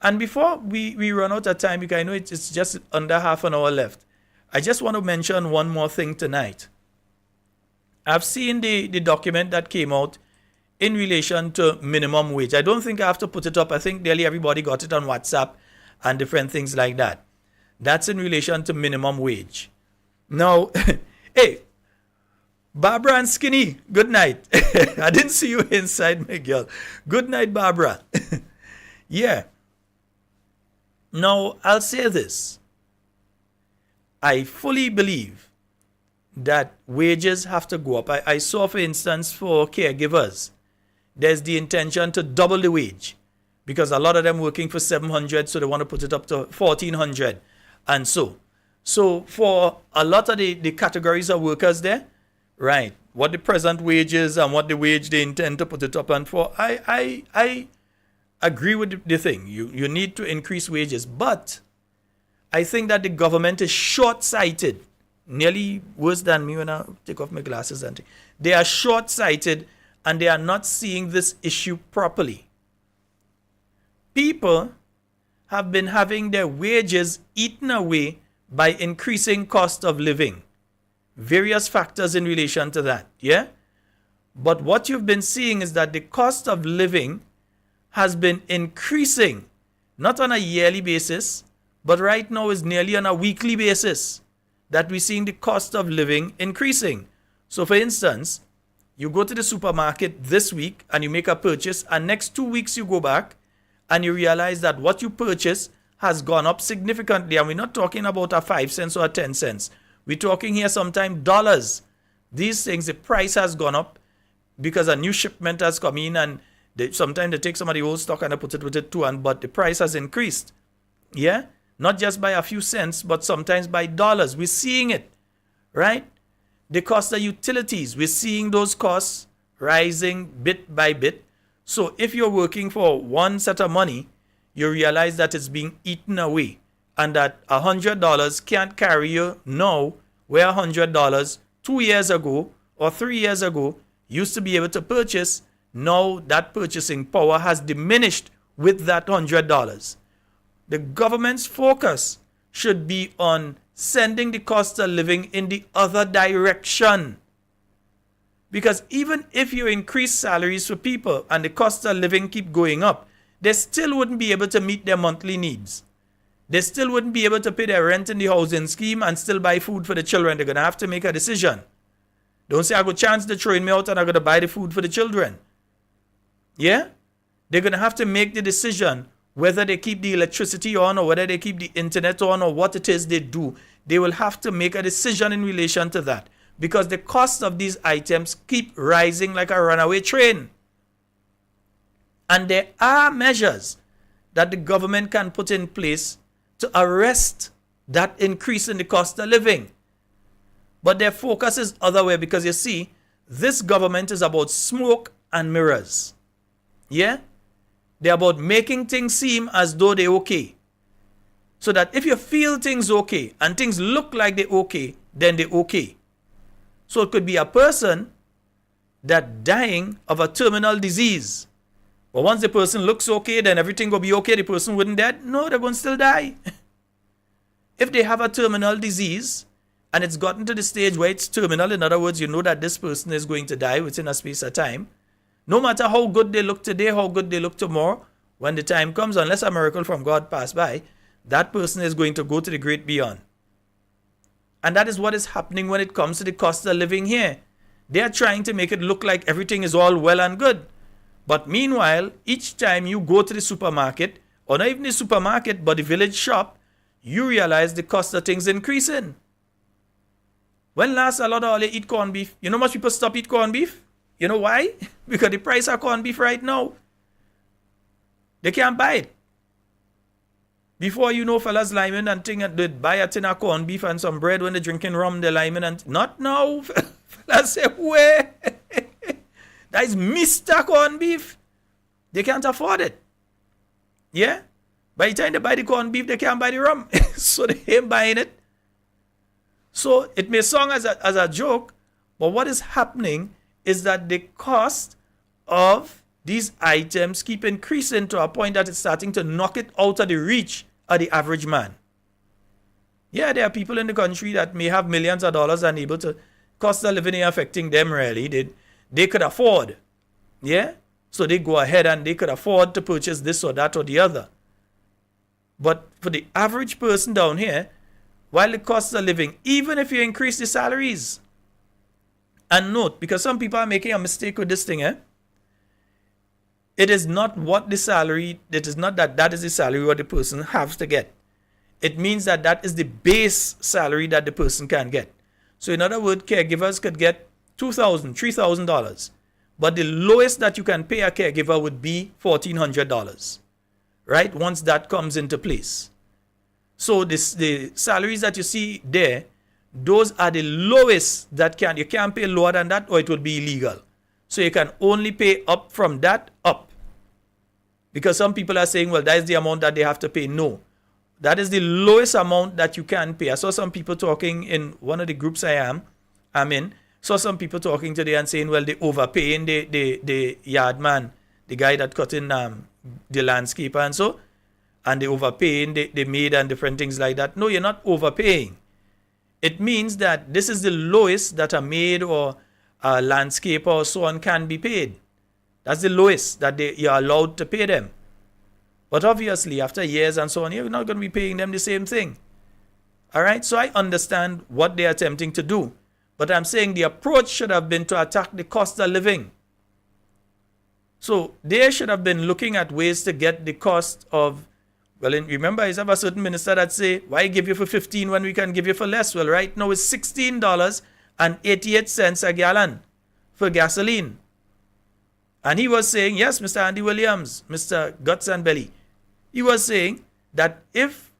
And before we run out of time, because I know it's just under half an hour left, I just want to mention one more thing tonight. I've seen the document that came out in relation to minimum wage. I don't think I have to put it up. I think nearly everybody got it on WhatsApp and different things like that. That's in relation to minimum wage. Now, hey, Barbara and Skinny, good night. I didn't see you inside, Miguel. Good night, Barbara. Yeah. Now, I'll say this. I fully believe that wages have to go up. I saw, for instance, for caregivers, there's the intention to double the wage because a lot of them working for $700, so they want to put it up to $1,400 and so. So for a lot of the categories of workers there, right, what the present wage is and what the wage they intend to put it up and for, I agree with the thing. You need to increase wages, but I think that the government is short-sighted, nearly worse than me when I take off my glasses and things. They are short-sighted and they are not seeing this issue properly. People have been having their wages eaten away by increasing cost of living. Various factors in relation to that, yeah? But what you've been seeing is that the cost of living has been increasing, not on a yearly basis, but right now is nearly on a weekly basis that we're seeing the cost of living increasing. So for instance, you go to the supermarket this week and you make a purchase, and next 2 weeks you go back and you realize that what you purchased has gone up significantly. And we're not talking about a 5 cents or a 10 cents. We're talking here sometimes dollars. These things, the price has gone up because a new shipment has come in, and sometimes they take some of the old stock and they put it with it too, but the price has increased. Yeah? Not just by a few cents, but sometimes by dollars. We're seeing it, right? The cost of utilities, we're seeing those costs rising bit by bit. So if you're working for one set of money, you realize that it's being eaten away and that $100 can't carry you now, where $100 2 years ago or 3 years ago used to be able to purchase now that purchasing power has diminished with that $100. The government's focus should be on sending the cost of living in the other direction. Because even if you increase salaries for people and the cost of living keep going up, they still wouldn't be able to meet their monthly needs. They still wouldn't be able to pay their rent in the housing scheme and still buy food for the children. They're going to have to make a decision. Don't say, I got a chance to throw me out and I'm going to buy the food for the children. Yeah? They're going to have to make the decision whether they keep the electricity on or whether they keep the internet on or what it is they do. They will have to make a decision in relation to that because the cost of these items keep rising like a runaway train. And there are measures that the government can put in place to arrest that increase in the cost of living. But their focus is other way because you see, this government is about smoke and mirrors. Yeah? They're about making things seem as though they're okay. So that if you feel things okay and things look like they're okay, then they're okay. So it could be a person that dying of a terminal disease. But once the person looks okay, then everything will be okay. The person wouldn't dead. No, they're going to still die. If they have a terminal disease and it's gotten to the stage where it's terminal, in other words, you know that this person is going to die within a space of time. No matter how good they look today, how good they look tomorrow, when the time comes, unless a miracle from God pass by, that person is going to go to the great beyond. And that is what is happening when it comes to the cost of living here. They are trying to make it look like everything is all well and good. But meanwhile, each time you go to the supermarket, or not even the supermarket, but the village shop, you realize the cost of things increasing. When last a lot of all they eat corned beef, you know much people stop eat corned beef? You know why? Because the price of corned beef right now, they can't buy it. Before you know, fellas liming and thing, and they'd buy a tin of corned beef and some bread when they're drinking rum, they're liming and not now. Fellas say, where? That is Mr. Corned Beef. They can't afford it. Yeah? By the time they buy the corned beef, they can't buy the rum. So they ain't buying it. So it may sound as a joke, but what is happening is that the cost of these items keep increasing to a point that it's starting to knock it out of the reach of the average man. Yeah, there are people in the country that may have millions of dollars and able to cost of living affecting them really. They could afford. Yeah? So they go ahead and they could afford to purchase this or that or the other. But for the average person down here, while the cost of living, even if you increase the salaries, and note, because some people are making a mistake with this thing, it is not what the salary, it is not that is the salary what the person has to get. It means that is the base salary that the person can get. So in other words, caregivers could get $2,000, $3,000. But the lowest that you can pay a caregiver would be $1,400. Right? Once that comes into place. So the salaries that you see there, those are the lowest that you can't pay lower than that or it would be illegal. So you can only pay up from that up. Because some people are saying, well, that is the amount that they have to pay. No. That is the lowest amount that you can pay. I saw some people talking in one of the groups I'm in. Saw some people talking today and saying, well, they overpaying the yard man, the guy that cut in the landscaper and so, and they overpaying the maid and different things like that. No, you're not overpaying. It means that this is the lowest that a maid or a landscaper or so on can be paid. That's the lowest that you're allowed to pay them. But obviously, after years and so on, you're not going to be paying them the same thing. All right? So I understand what they're attempting to do. But I'm saying the approach should have been to attack the cost of living. So they should have been looking at ways to get the cost of, well, remember, I have a certain minister that say, why give you for 15 when we can give you for less? Well, right now it's $16.88 a gallon for gasoline. And he was saying, yes, Mr. Andy Williams, Mr. Guts and Belly, he was saying that if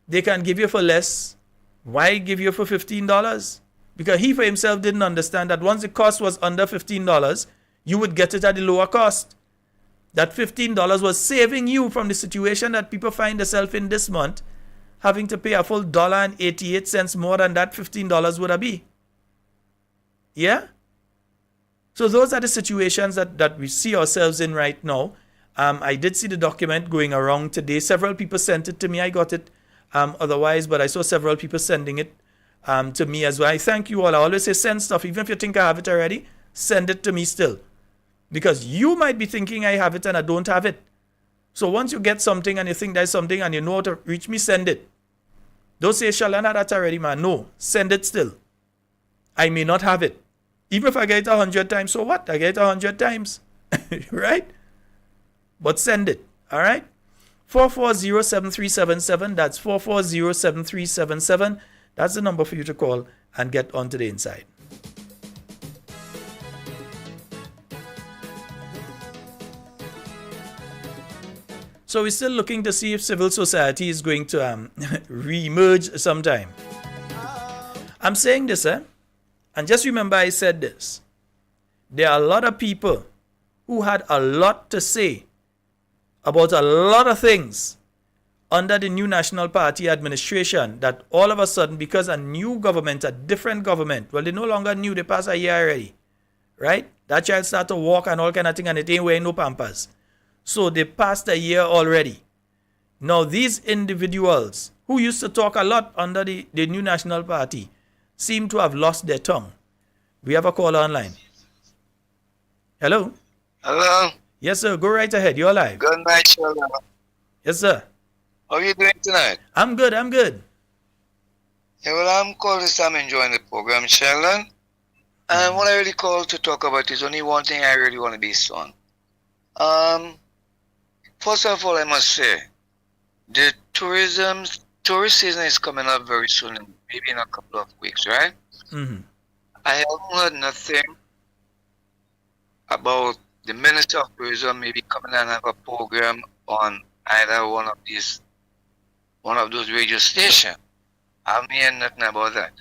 they can give you for less, why give you for $15? Because he for himself didn't understand that once the cost was under $15, you would get it at the lower cost. That $15 was saving you from the situation that people find themselves in this month, having to pay a full $1.88 more than that $15 would have been. Yeah? So those are the situations that we see ourselves in right now. I did see the document going around today. Several people sent it to me. I got it otherwise, but I saw several people sending it to me as well. I thank you all. I always say send stuff. Even if you think I have it already, send it to me still. Because you might be thinking I have it and I don't have it. So once you get something and you think there's something and you know how to reach me, send it. Don't say, Shalana, that's already, man. No, send it still. I may not have it. Even if I get it 100 times, so what? I get it 100 times. Right? But send it. All right? 440-7377. That's 440-7377. That's the number for you to call and get onto the inside. So we're still looking to see if civil society is going to re-emerge sometime. I'm saying this, and just remember I said this. There are a lot of people who had a lot to say about a lot of things under the new National Party administration that all of a sudden, because a new government, a different government, well, they no longer new, they passed a year already, right? That child started to walk and all kind of thing and it ain't wearing no pampers. So they passed a year already. Now these individuals who used to talk a lot under the new National Party seem to have lost their tongue. We have a caller online. Hello? Hello? Yes, sir. Go right ahead. You're live. Good night, Sheldon. Yes, sir. How are you doing tonight? I'm good. I'm good. Yeah, well, I'm called this time enjoying the program, Sheldon. And what I really called to talk about is only one thing I really want to be on. First of all, I must say, the tourist season is coming up very soon, maybe in a couple of weeks, right? Mm-hmm. I haven't heard nothing about the Minister of Tourism maybe coming and have a program on either one of those radio stations. I haven't heard nothing about that.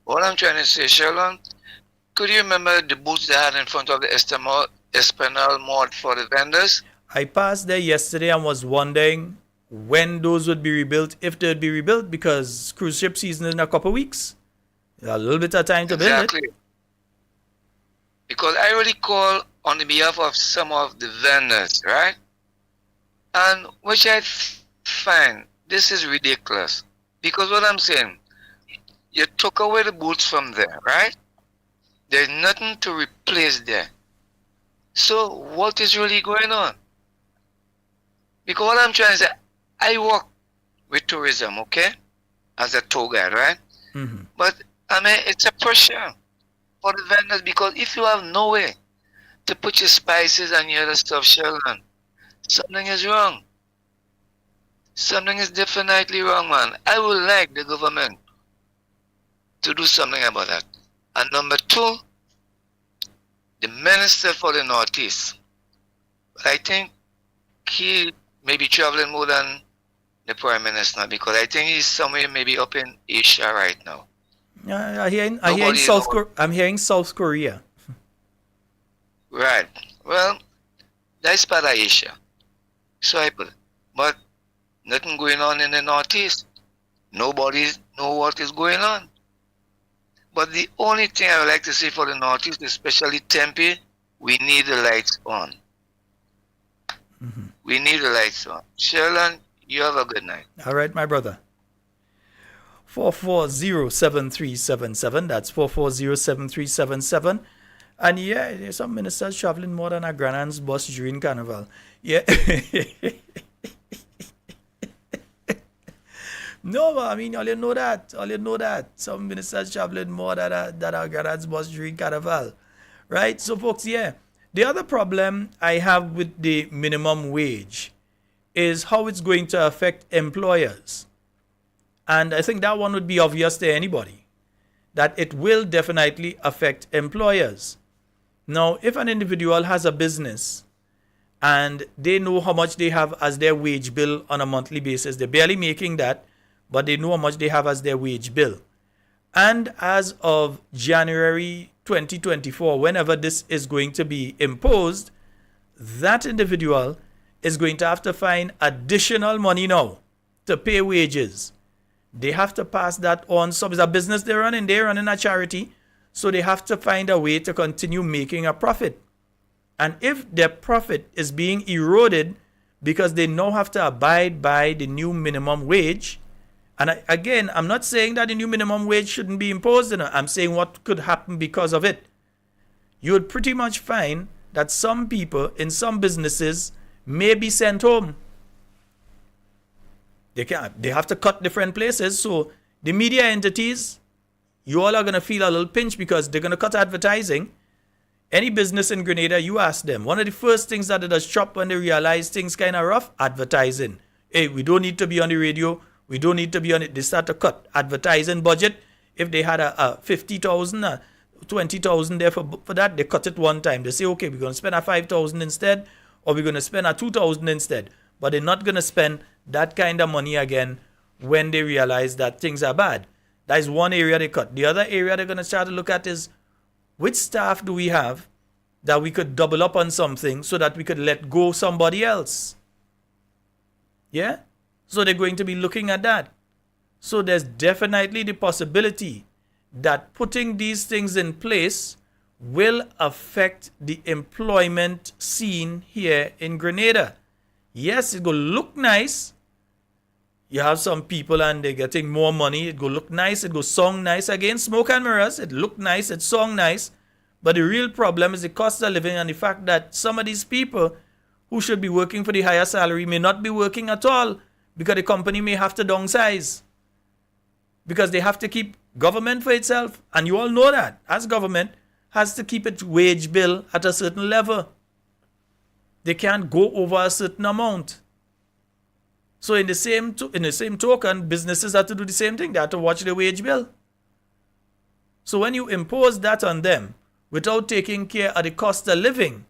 What I'm trying to say, Sheldon, could you remember the booths they had in front of the Esplanade Mall for the vendors? I passed there yesterday and was wondering when those would be rebuilt, if they'd be rebuilt, because cruise ship season is in a couple of weeks. A little bit of time to build it. Because I really call on the behalf of some of the vendors, right? And which I find this is ridiculous. Because what I'm saying, you took away the booths from there, right? There's nothing to replace there. So what is really going on? Because what I'm trying to say, I work with tourism, okay? As a tour guide, right? Mm-hmm. But, I mean, it's a pressure for the vendors because if you have no way to put your spices and your other stuff, Sheldon, something is wrong. Something is definitely wrong, man. I would like the government to do something about that. And number two, the Minister for the Northeast. I think he may be traveling more than the Prime Minister because I think he's somewhere maybe up in Asia right now. I'm hearing South Korea. Right. Well, that's part of Asia. So I put it. But nothing going on in the Northeast. Nobody know what is going on. But the only thing I would like to say for the Northeast, especially Tempe, we need the lights on. Mm-hmm. We need the lights on. Sheldon, you have a good night. All right, my brother. 440-7377. That's 440-7377. And yeah, there's some ministers traveling more than a Granan's bus during Carnival. Yeah. No, I mean, all you know that. Some ministers traveling more than a Granan's bus during Carnival. Right? So, folks, yeah. The other problem I have with the minimum wage is how it's going to affect employers. And I think that one would be obvious to anybody, that it will definitely affect employers. Now, if an individual has a business and they know how much they have as their wage bill on a monthly basis, they're barely making that, but they know how much they have as their wage bill. And as of January 2024, whenever this is going to be imposed, that individual is going to have to find additional money now to pay wages. They have to pass that on. So it's a business they're running a charity. So they have to find a way to continue making a profit. And if their profit is being eroded because they now have to abide by the new minimum wage, and again, I'm not saying that the new minimum wage shouldn't be imposed. I'm saying what could happen because of it. You would pretty much find that some people in some businesses may be sent home. They have to cut different places. So the media entities, you all are going to feel a little pinch because they're going to cut advertising. Any business in Grenada, you ask them. One of the first things that it does chop when they realize things kind of rough, advertising. Hey, we don't need to be on the radio. We don't need to be on it. They start to cut advertising budget. If they had a 50,000, 20,000 there for that, they cut it one time. They say, okay, we're going to spend a 5,000 instead, or we're going to spend a 2,000 instead. But they're not going to spend that kind of money again when they realize that things are bad. That is one area they cut. The other area they're going to start to look at is which staff do we have that we could double up on something so that we could let go somebody else. Yeah? So they're going to be looking at that. So there's definitely the possibility that putting these things in place will affect the employment scene here in Grenada. Yes, it will look nice. You have some people and they're getting more money. It will look nice. It will sound nice. Again, smoke and mirrors. It look nice. It sound nice. But the real problem is the cost of living and the fact that some of these people who should be working for the higher salary may not be working at all because the company may have to downsize. Because they have to keep government for itself. And you all know that. As government has to keep its wage bill at a certain level. They can't go over a certain amount. So in the same token, businesses have to do the same thing. They have to watch the wage bill. So when you impose that on them without taking care of the cost of living,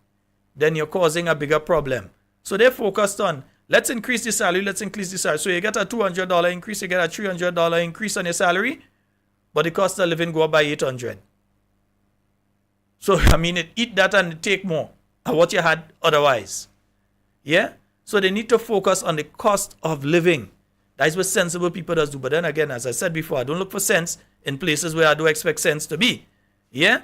then you're causing a bigger problem. So they're focused on, let's increase the salary, let's increase the salary. So you get a $200 increase, you get a $300 increase on your salary, but the cost of living go up by $800. So, I mean, it eat that and take more of what you had otherwise. Yeah? So they need to focus on the cost of living. That's what sensible people does do. But then again, as I said before, I don't look for sense in places where I do expect sense to be. Yeah?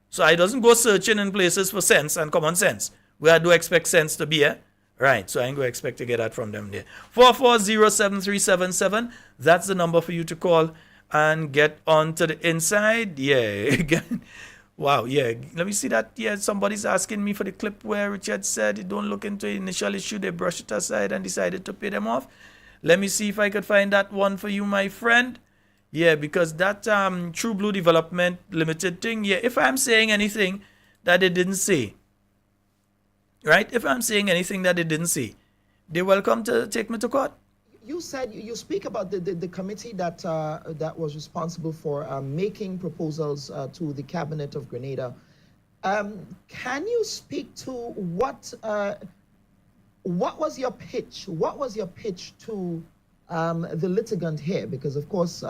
So I doesn't go searching in places for sense and common sense where I do expect sense to be. Yeah? Right. So I ain't going to expect to get that from them there. 4407377. That's the number for you to call and get on to the inside. Yeah. Wow, yeah. Let me see that. Yeah, somebody's asking me for the clip where Richard said, don't look into the initial issue. They brushed it aside and decided to pay them off. Let me see if I could find that one for you, my friend. Yeah, because that True Blue Development Limited thing, yeah, if I'm saying anything that they didn't say, right? If I'm saying anything that they didn't say, they're welcome to take me to court. You said you speak about the committee that that was responsible for making proposals to the cabinet of Grenada. Can you speak to what was your pitch? What was your pitch to the litigant here? Because of course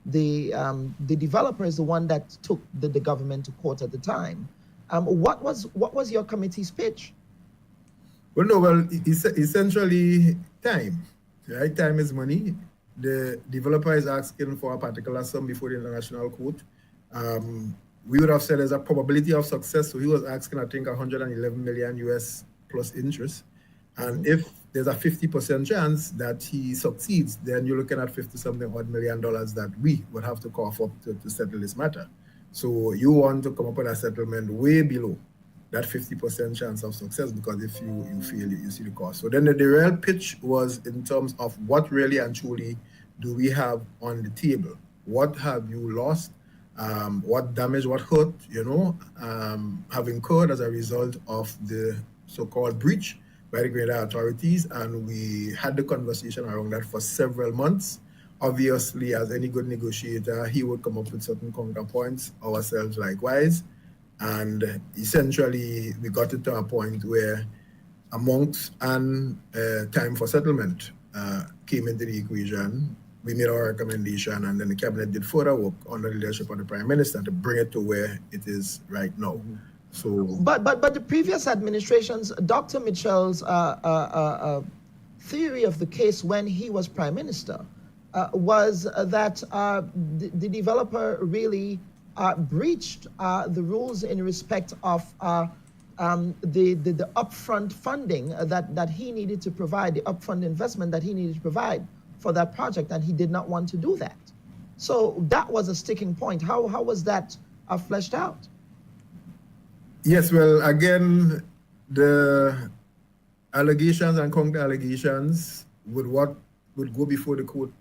the developer is the one that took the government to court at the time. What was your committee's pitch? Well, essentially time. Right, time is money. The developer is asking for a particular sum before the international court. We would have said there's a probability of success. So he was asking, I think, 111 million US plus interest. And if there's a 50% chance that he succeeds, then you're looking at 50-something odd $million that we would have to cough up to settle this matter. So you want to come up with a settlement way below that 50% chance of success, because if you fail, you see the cost. So then the real pitch was in terms of what really and truly do we have on the table? What have you lost? What damage, what hurt, have incurred as a result of the so-called breach by the Grenada authorities? And we had the conversation around that for several months. Obviously, as any good negotiator, he would come up with certain counterpoints, ourselves likewise. And essentially, we got it to a point where amongst and time for settlement came into the equation. We made our recommendation, and then the cabinet did further work under the leadership of the Prime Minister to bring it to where it is right now. So, but the previous administrations, Dr. Mitchell's theory of the case when he was Prime Minister was that the developer really breached the rules in respect of the upfront funding that he needed to provide, the upfront investment that he needed to provide for that project, and he did not want to do that. So that was a sticking point. How was that fleshed out? Yes, well, again, the allegations and counter allegations would go before the court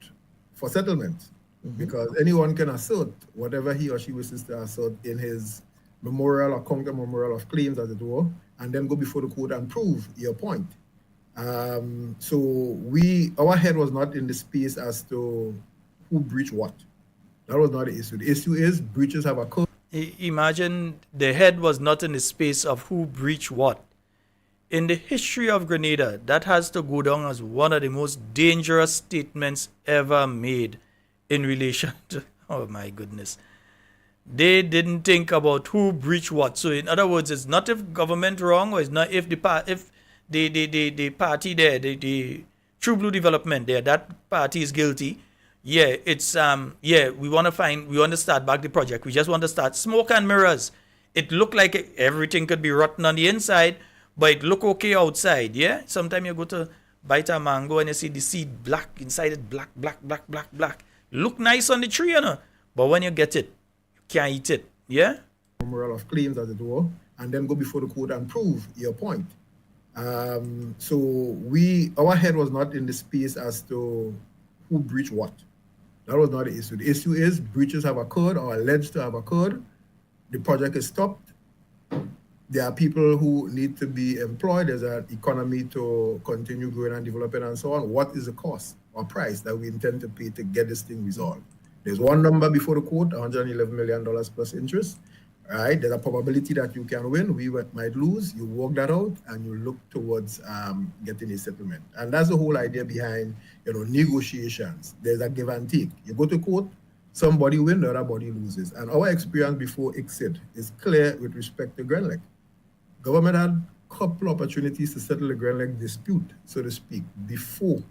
for settlement, because anyone can assert whatever he or she wishes to assert in his memorial or counter memorial of claims, as it were, and then go before the court and prove your point. So our head was not in the space as to who breached what. That was not the issue. The issue is breaches have occurred. Imagine the head was not in the space of who breached what. In the history of Grenada, that has to go down as one of the most dangerous statements ever made in relation to, oh my goodness. They didn't think about who breached what. So in other words, it's not if government wrong, or it's not if the party there, the True Blue Development there, that party is guilty. Yeah, it's we want to start back the project. We just want to start smoke and mirrors. It looked like everything could be rotten on the inside, but it look okay outside. Yeah, sometimes you go to bite a mango and you see the seed black inside it, black. Look nice on the tree, you know, but when you get it, you can't eat it. Yeah. Memorial of claims, as it were, and then go before the court and prove your point. So our head was not in the space as to who breached what. That was not the issue. The issue is breaches have occurred or alleged to have occurred. The project is stopped. There are people who need to be employed. There's an economy to continue growing and developing and so on. What is the cost or price that we intend to pay to get this thing resolved? There's one number before the court, $111 million plus interest. Right? There's a probability that you can win. We might lose. You work that out and you look towards getting a settlement. And that's the whole idea behind, negotiations. There's a give and take. You go to court, somebody wins, the other body loses. And our experience before ICSID is clear with respect to GrenLec. Government had a couple opportunities to settle the GrenLec dispute, so to speak, before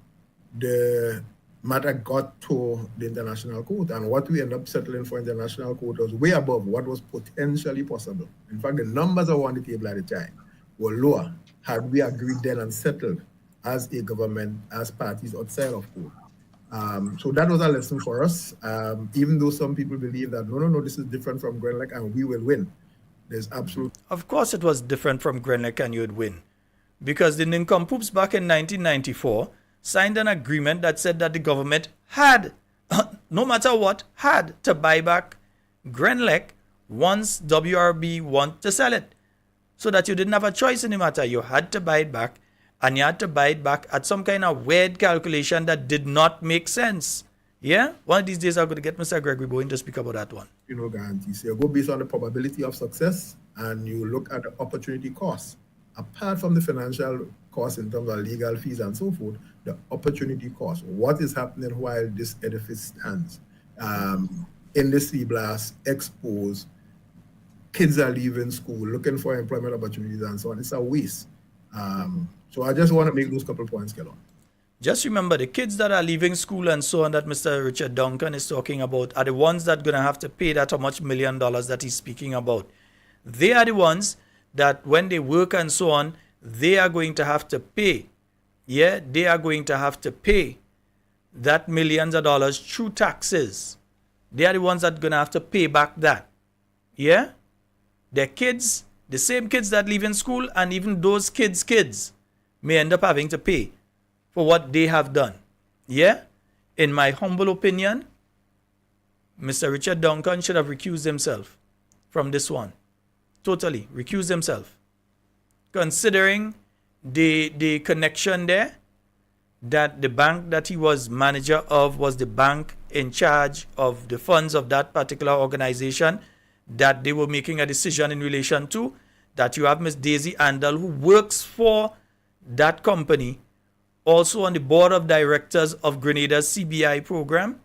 the matter got to the international court, and what we end up settling for international court was way above what was potentially possible. In fact, the numbers that were on the table at the time were lower had we agreed then and settled as a government, as parties outside of court. So that was a lesson for us, even though some people believe that, no, this is different from GrenLec and we will win. There's absolute... Of course it was different from GrenLec and you'd win. Because the nincompoops back in 1994 signed an agreement that said that the government had, no matter what, had to buy back GrenLec once WRB want to sell it. So that you didn't have a choice in the matter. You had to buy it back, and you had to buy it back at some kind of weird calculation that did not make sense. Yeah? One of these days I'm going to get Mr. Gregory Bowen to speak about that one. Guarantees. So you go based on the probability of success and you look at the opportunity cost. Apart from the financial cost in terms of legal fees and so forth, the opportunity cost. What is happening while this edifice stands? In the sea blast, exposed, kids are leaving school, looking for employment opportunities and so on. It's a waste. So I just want to make those couple points, Kellon. Just remember, the kids that are leaving school and so on that Mr. Richard Duncan is talking about are the ones that are going to have to pay that how much $1 million that he's speaking about. They are the ones that when they work and so on, they are going to have to pay. Yeah, they are going to have to pay that millions of dollars through taxes. They are the ones that are going to have to pay back that. Yeah? Their kids, the same kids that leave in school, and even those kids may end up having to pay for what they have done. Yeah? In my humble opinion, Mr. Richard Duncan should have recused himself from this one. Totally. Recused himself. Considering the connection there, that the bank that he was manager of was the bank in charge of the funds of that particular organization that they were making a decision in relation to, that you have Miss Daisy Andal, who works for that company, also on the board of directors of Grenada's CBI program.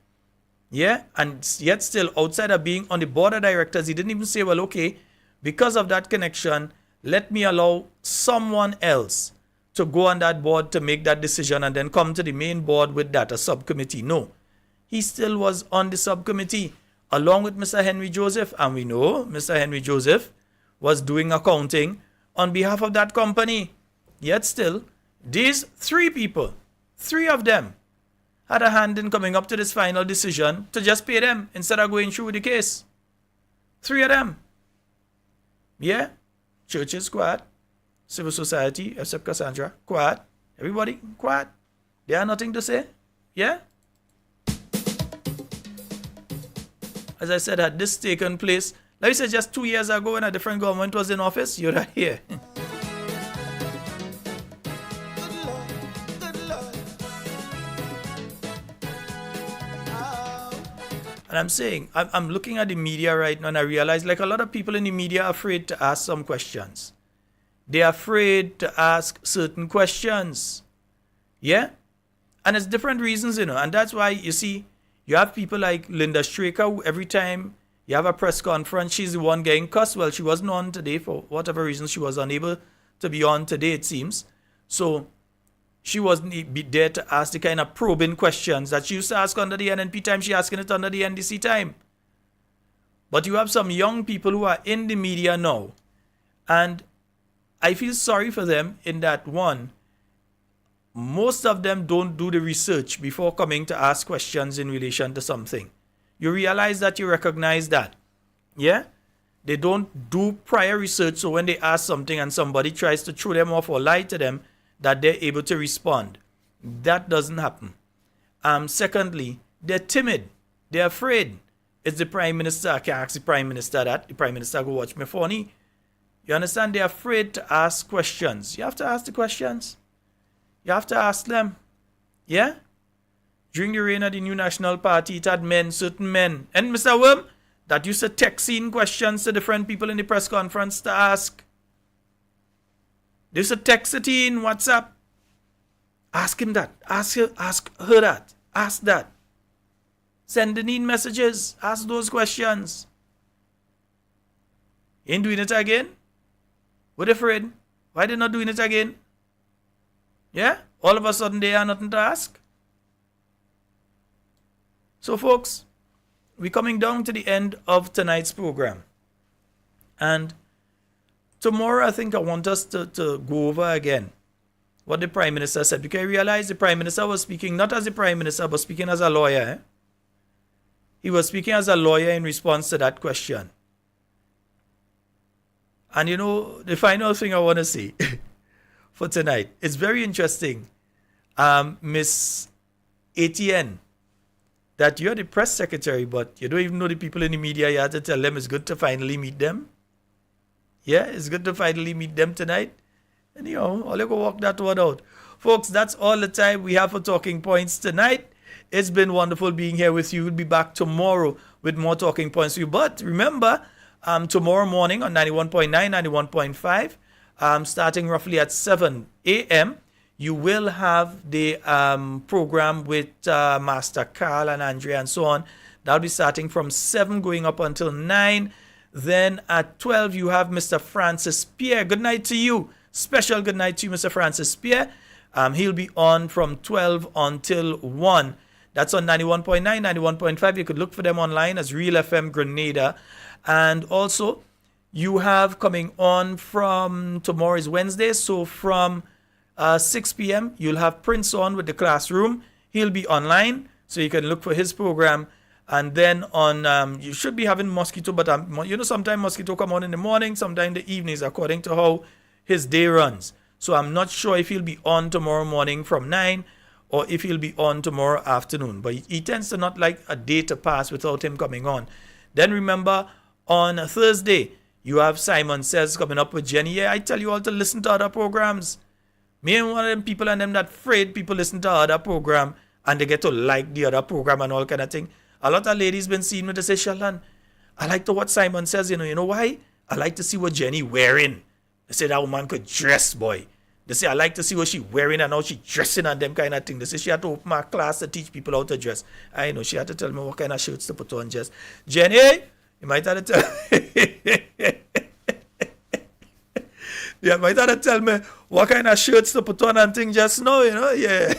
Yeah, and yet still outside of being on the board of directors, he didn't even say, well, okay, because of that connection, let me allow someone else to go on that board to make that decision and then come to the main board with that, a subcommittee. No, he still was on the subcommittee along with Mr. Henry Joseph. And we know Mr. Henry Joseph was doing accounting on behalf of that company. Yet still, these three people, three of them, had a hand in coming up to this final decision to just pay them instead of going through with the case. Three of them. Yeah? Churches, quiet. Civil society, except Cassandra, quiet. Everybody, quiet. They have nothing to say. Yeah? As I said, had this taken place, like I said, just 2 years ago when a different government was in office, you're not here. And I'm saying, I'm looking at the media right now and I realize like a lot of people in the media are afraid to ask some questions. They're afraid to ask certain questions. Yeah? And it's different reasons, and that's why, you see, you have people like Linda Straker, who every time you have a press conference, she's the one getting cussed. Well, she wasn't on today for whatever reason. She was unable to be on today, it seems. So she wasn't be there to ask the kind of probing questions that she used to ask under the NNP time. She's asking it under the NDC time. But you have some young people who are in the media now. And I feel sorry for them in that, one, most of them don't do the research before coming to ask questions in relation to something. You realize that, you recognize that. Yeah? They don't do prior research, so when they ask something and somebody tries to throw them off or lie to them, that they're able to respond. That doesn't happen. Secondly, they're timid. They're afraid. It's the Prime Minister. I can ask the Prime Minister that. The Prime Minister go watch me funny. You understand? They're afraid to ask questions. You have to ask the questions. You have to ask them. Yeah? During the reign of the New National Party, it had men, certain men, and Mr. Worm, that used to text in questions to different people in the press conference to ask. They used to text it in WhatsApp. Ask him that. Ask her that. Ask that. Sending in messages. Ask those questions. Ain't doing it again? What afraid? Why they not doing it again? Yeah? All of a sudden they have nothing to ask. So folks, we're coming down to the end of tonight's program. And tomorrow I think I want us to go over again what the Prime Minister said. Because I realize the Prime Minister was speaking not as the Prime Minister, but speaking as a lawyer. Eh? He was speaking as a lawyer in response to that question. And the final thing I want to say for tonight, it's very interesting. Miss Etienne, that you're the press secretary, but you don't even know the people in the media. You have to tell them it's good to finally meet them. Yeah, it's good to finally meet them tonight. And all you go walk that one out. Folks, that's all the time we have for Talking Points tonight. It's been wonderful being here with you. We'll be back tomorrow with more Talking Points for you. But remember, tomorrow morning on 91.9, 91.5, starting roughly at 7 a.m., you will have the program with Master Carl and Andrea and so on. That'll be starting from 7 going up until 9. Then at 12, you have Mr. Francis Pierre. Good night to you. Special good night to you, Mr. Francis Pierre. He'll be on from 12 until 1. That's on 91.9, 91.5. You could look for them online as Real FM Grenada. And also, you have coming on from tomorrow is Wednesday. So from 6 p.m., you'll have Prince on with the classroom. He'll be online, so you can look for his program. And then on, you should be having Mosquito, but sometimes Mosquito come on in the morning, sometimes in the evenings, according to how his day runs. So I'm not sure if he'll be on tomorrow morning from 9 or if he'll be on tomorrow afternoon. But he tends to not like a day to pass without him coming on. Then remember, on Thursday, you have Simon Says coming up with Jenny. Yeah, I tell you all to listen to other programs. Me and one of them people and them that afraid people listen to other program and they get to like the other program and all kind of thing. A lot of ladies been seeing me, they say, Sheldon, I like to what Simon Says, you know why? I like to see what Jenny wearing. They say that woman could dress, boy. They say, I like to see what she wearing and how she dressing and them kind of thing. They say she had to open my class to teach people how to dress. I know, she had to tell me what kind of shirts to put on just. Jenny, you might have to tell Yeah, my daughter tell me what kind of shirts to put on and things just now, yeah.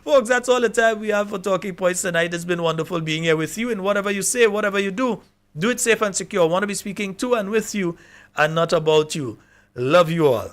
Folks, that's all the time we have for Talking Points tonight. It's been wonderful being here with you, and whatever you say, whatever you do it safe and secure. I want to be speaking to and with you and not about you. Love you all.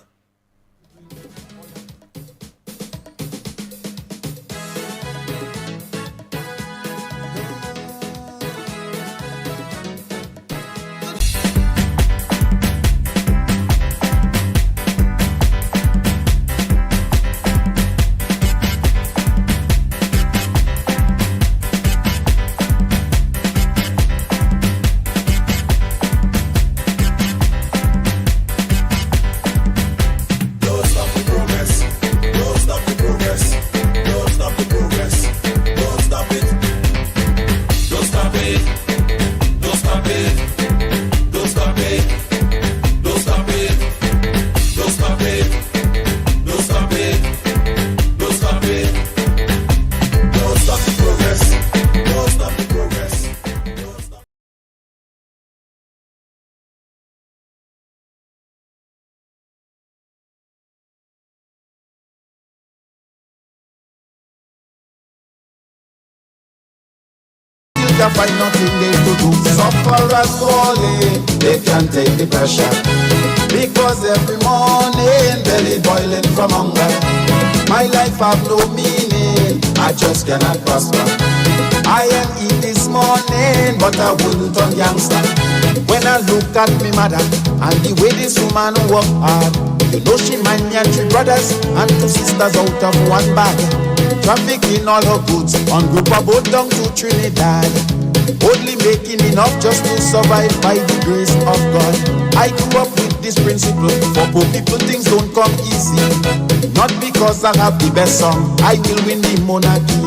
They find nothing they to do. Sufferers falling, they can't take the pressure. Because every morning, belly boiling from hunger. My life have no meaning, I just cannot prosper. I am eat this morning, but I wouldn't turn youngster. When I look at me mother, and the way this woman work hard, you know she mind me and 3 brothers, and 2 sisters out of 1 bag. Trafficking all her goods on group of boat down to Trinidad. Only making enough just to survive by the grace of God. I grew up with this principle: for poor people things don't come easy. Not because I have the best song, I will win the monarchy.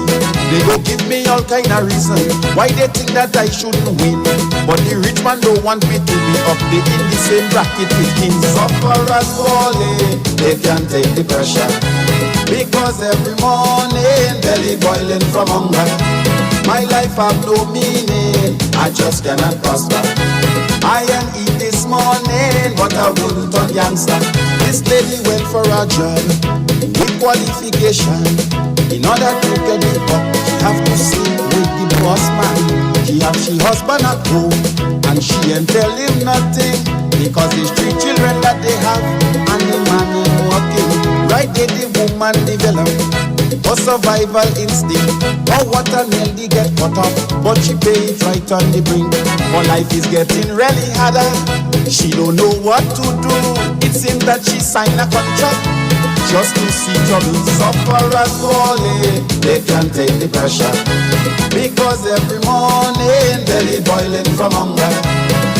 They go give me all kind of reason why they think that I shouldn't win. But the rich man don't want me to be up there in the same bracket with him. Sufferers falling, they can't take the pressure. Because every morning, belly boiling from hunger. My life have no meaning, I just cannot prosper. I am eat this morning, but I wouldn't turn youngster. This lady went for a job with qualification. In order to get it up, she have to sleep with the boss man. She have she husband at home, and she ain't tell him nothing. Because it's 3 children that they have, and the man ain't working. Right there the woman develop for survival instinct. Oh, what a nail they get cut off, but she pay it right on the brink. Her life is getting really harder, she don't know what to do. It seems that she signed a contract just to see trouble. Sufferers falling, they can't take the pressure. Because every morning, belly boiling from hunger.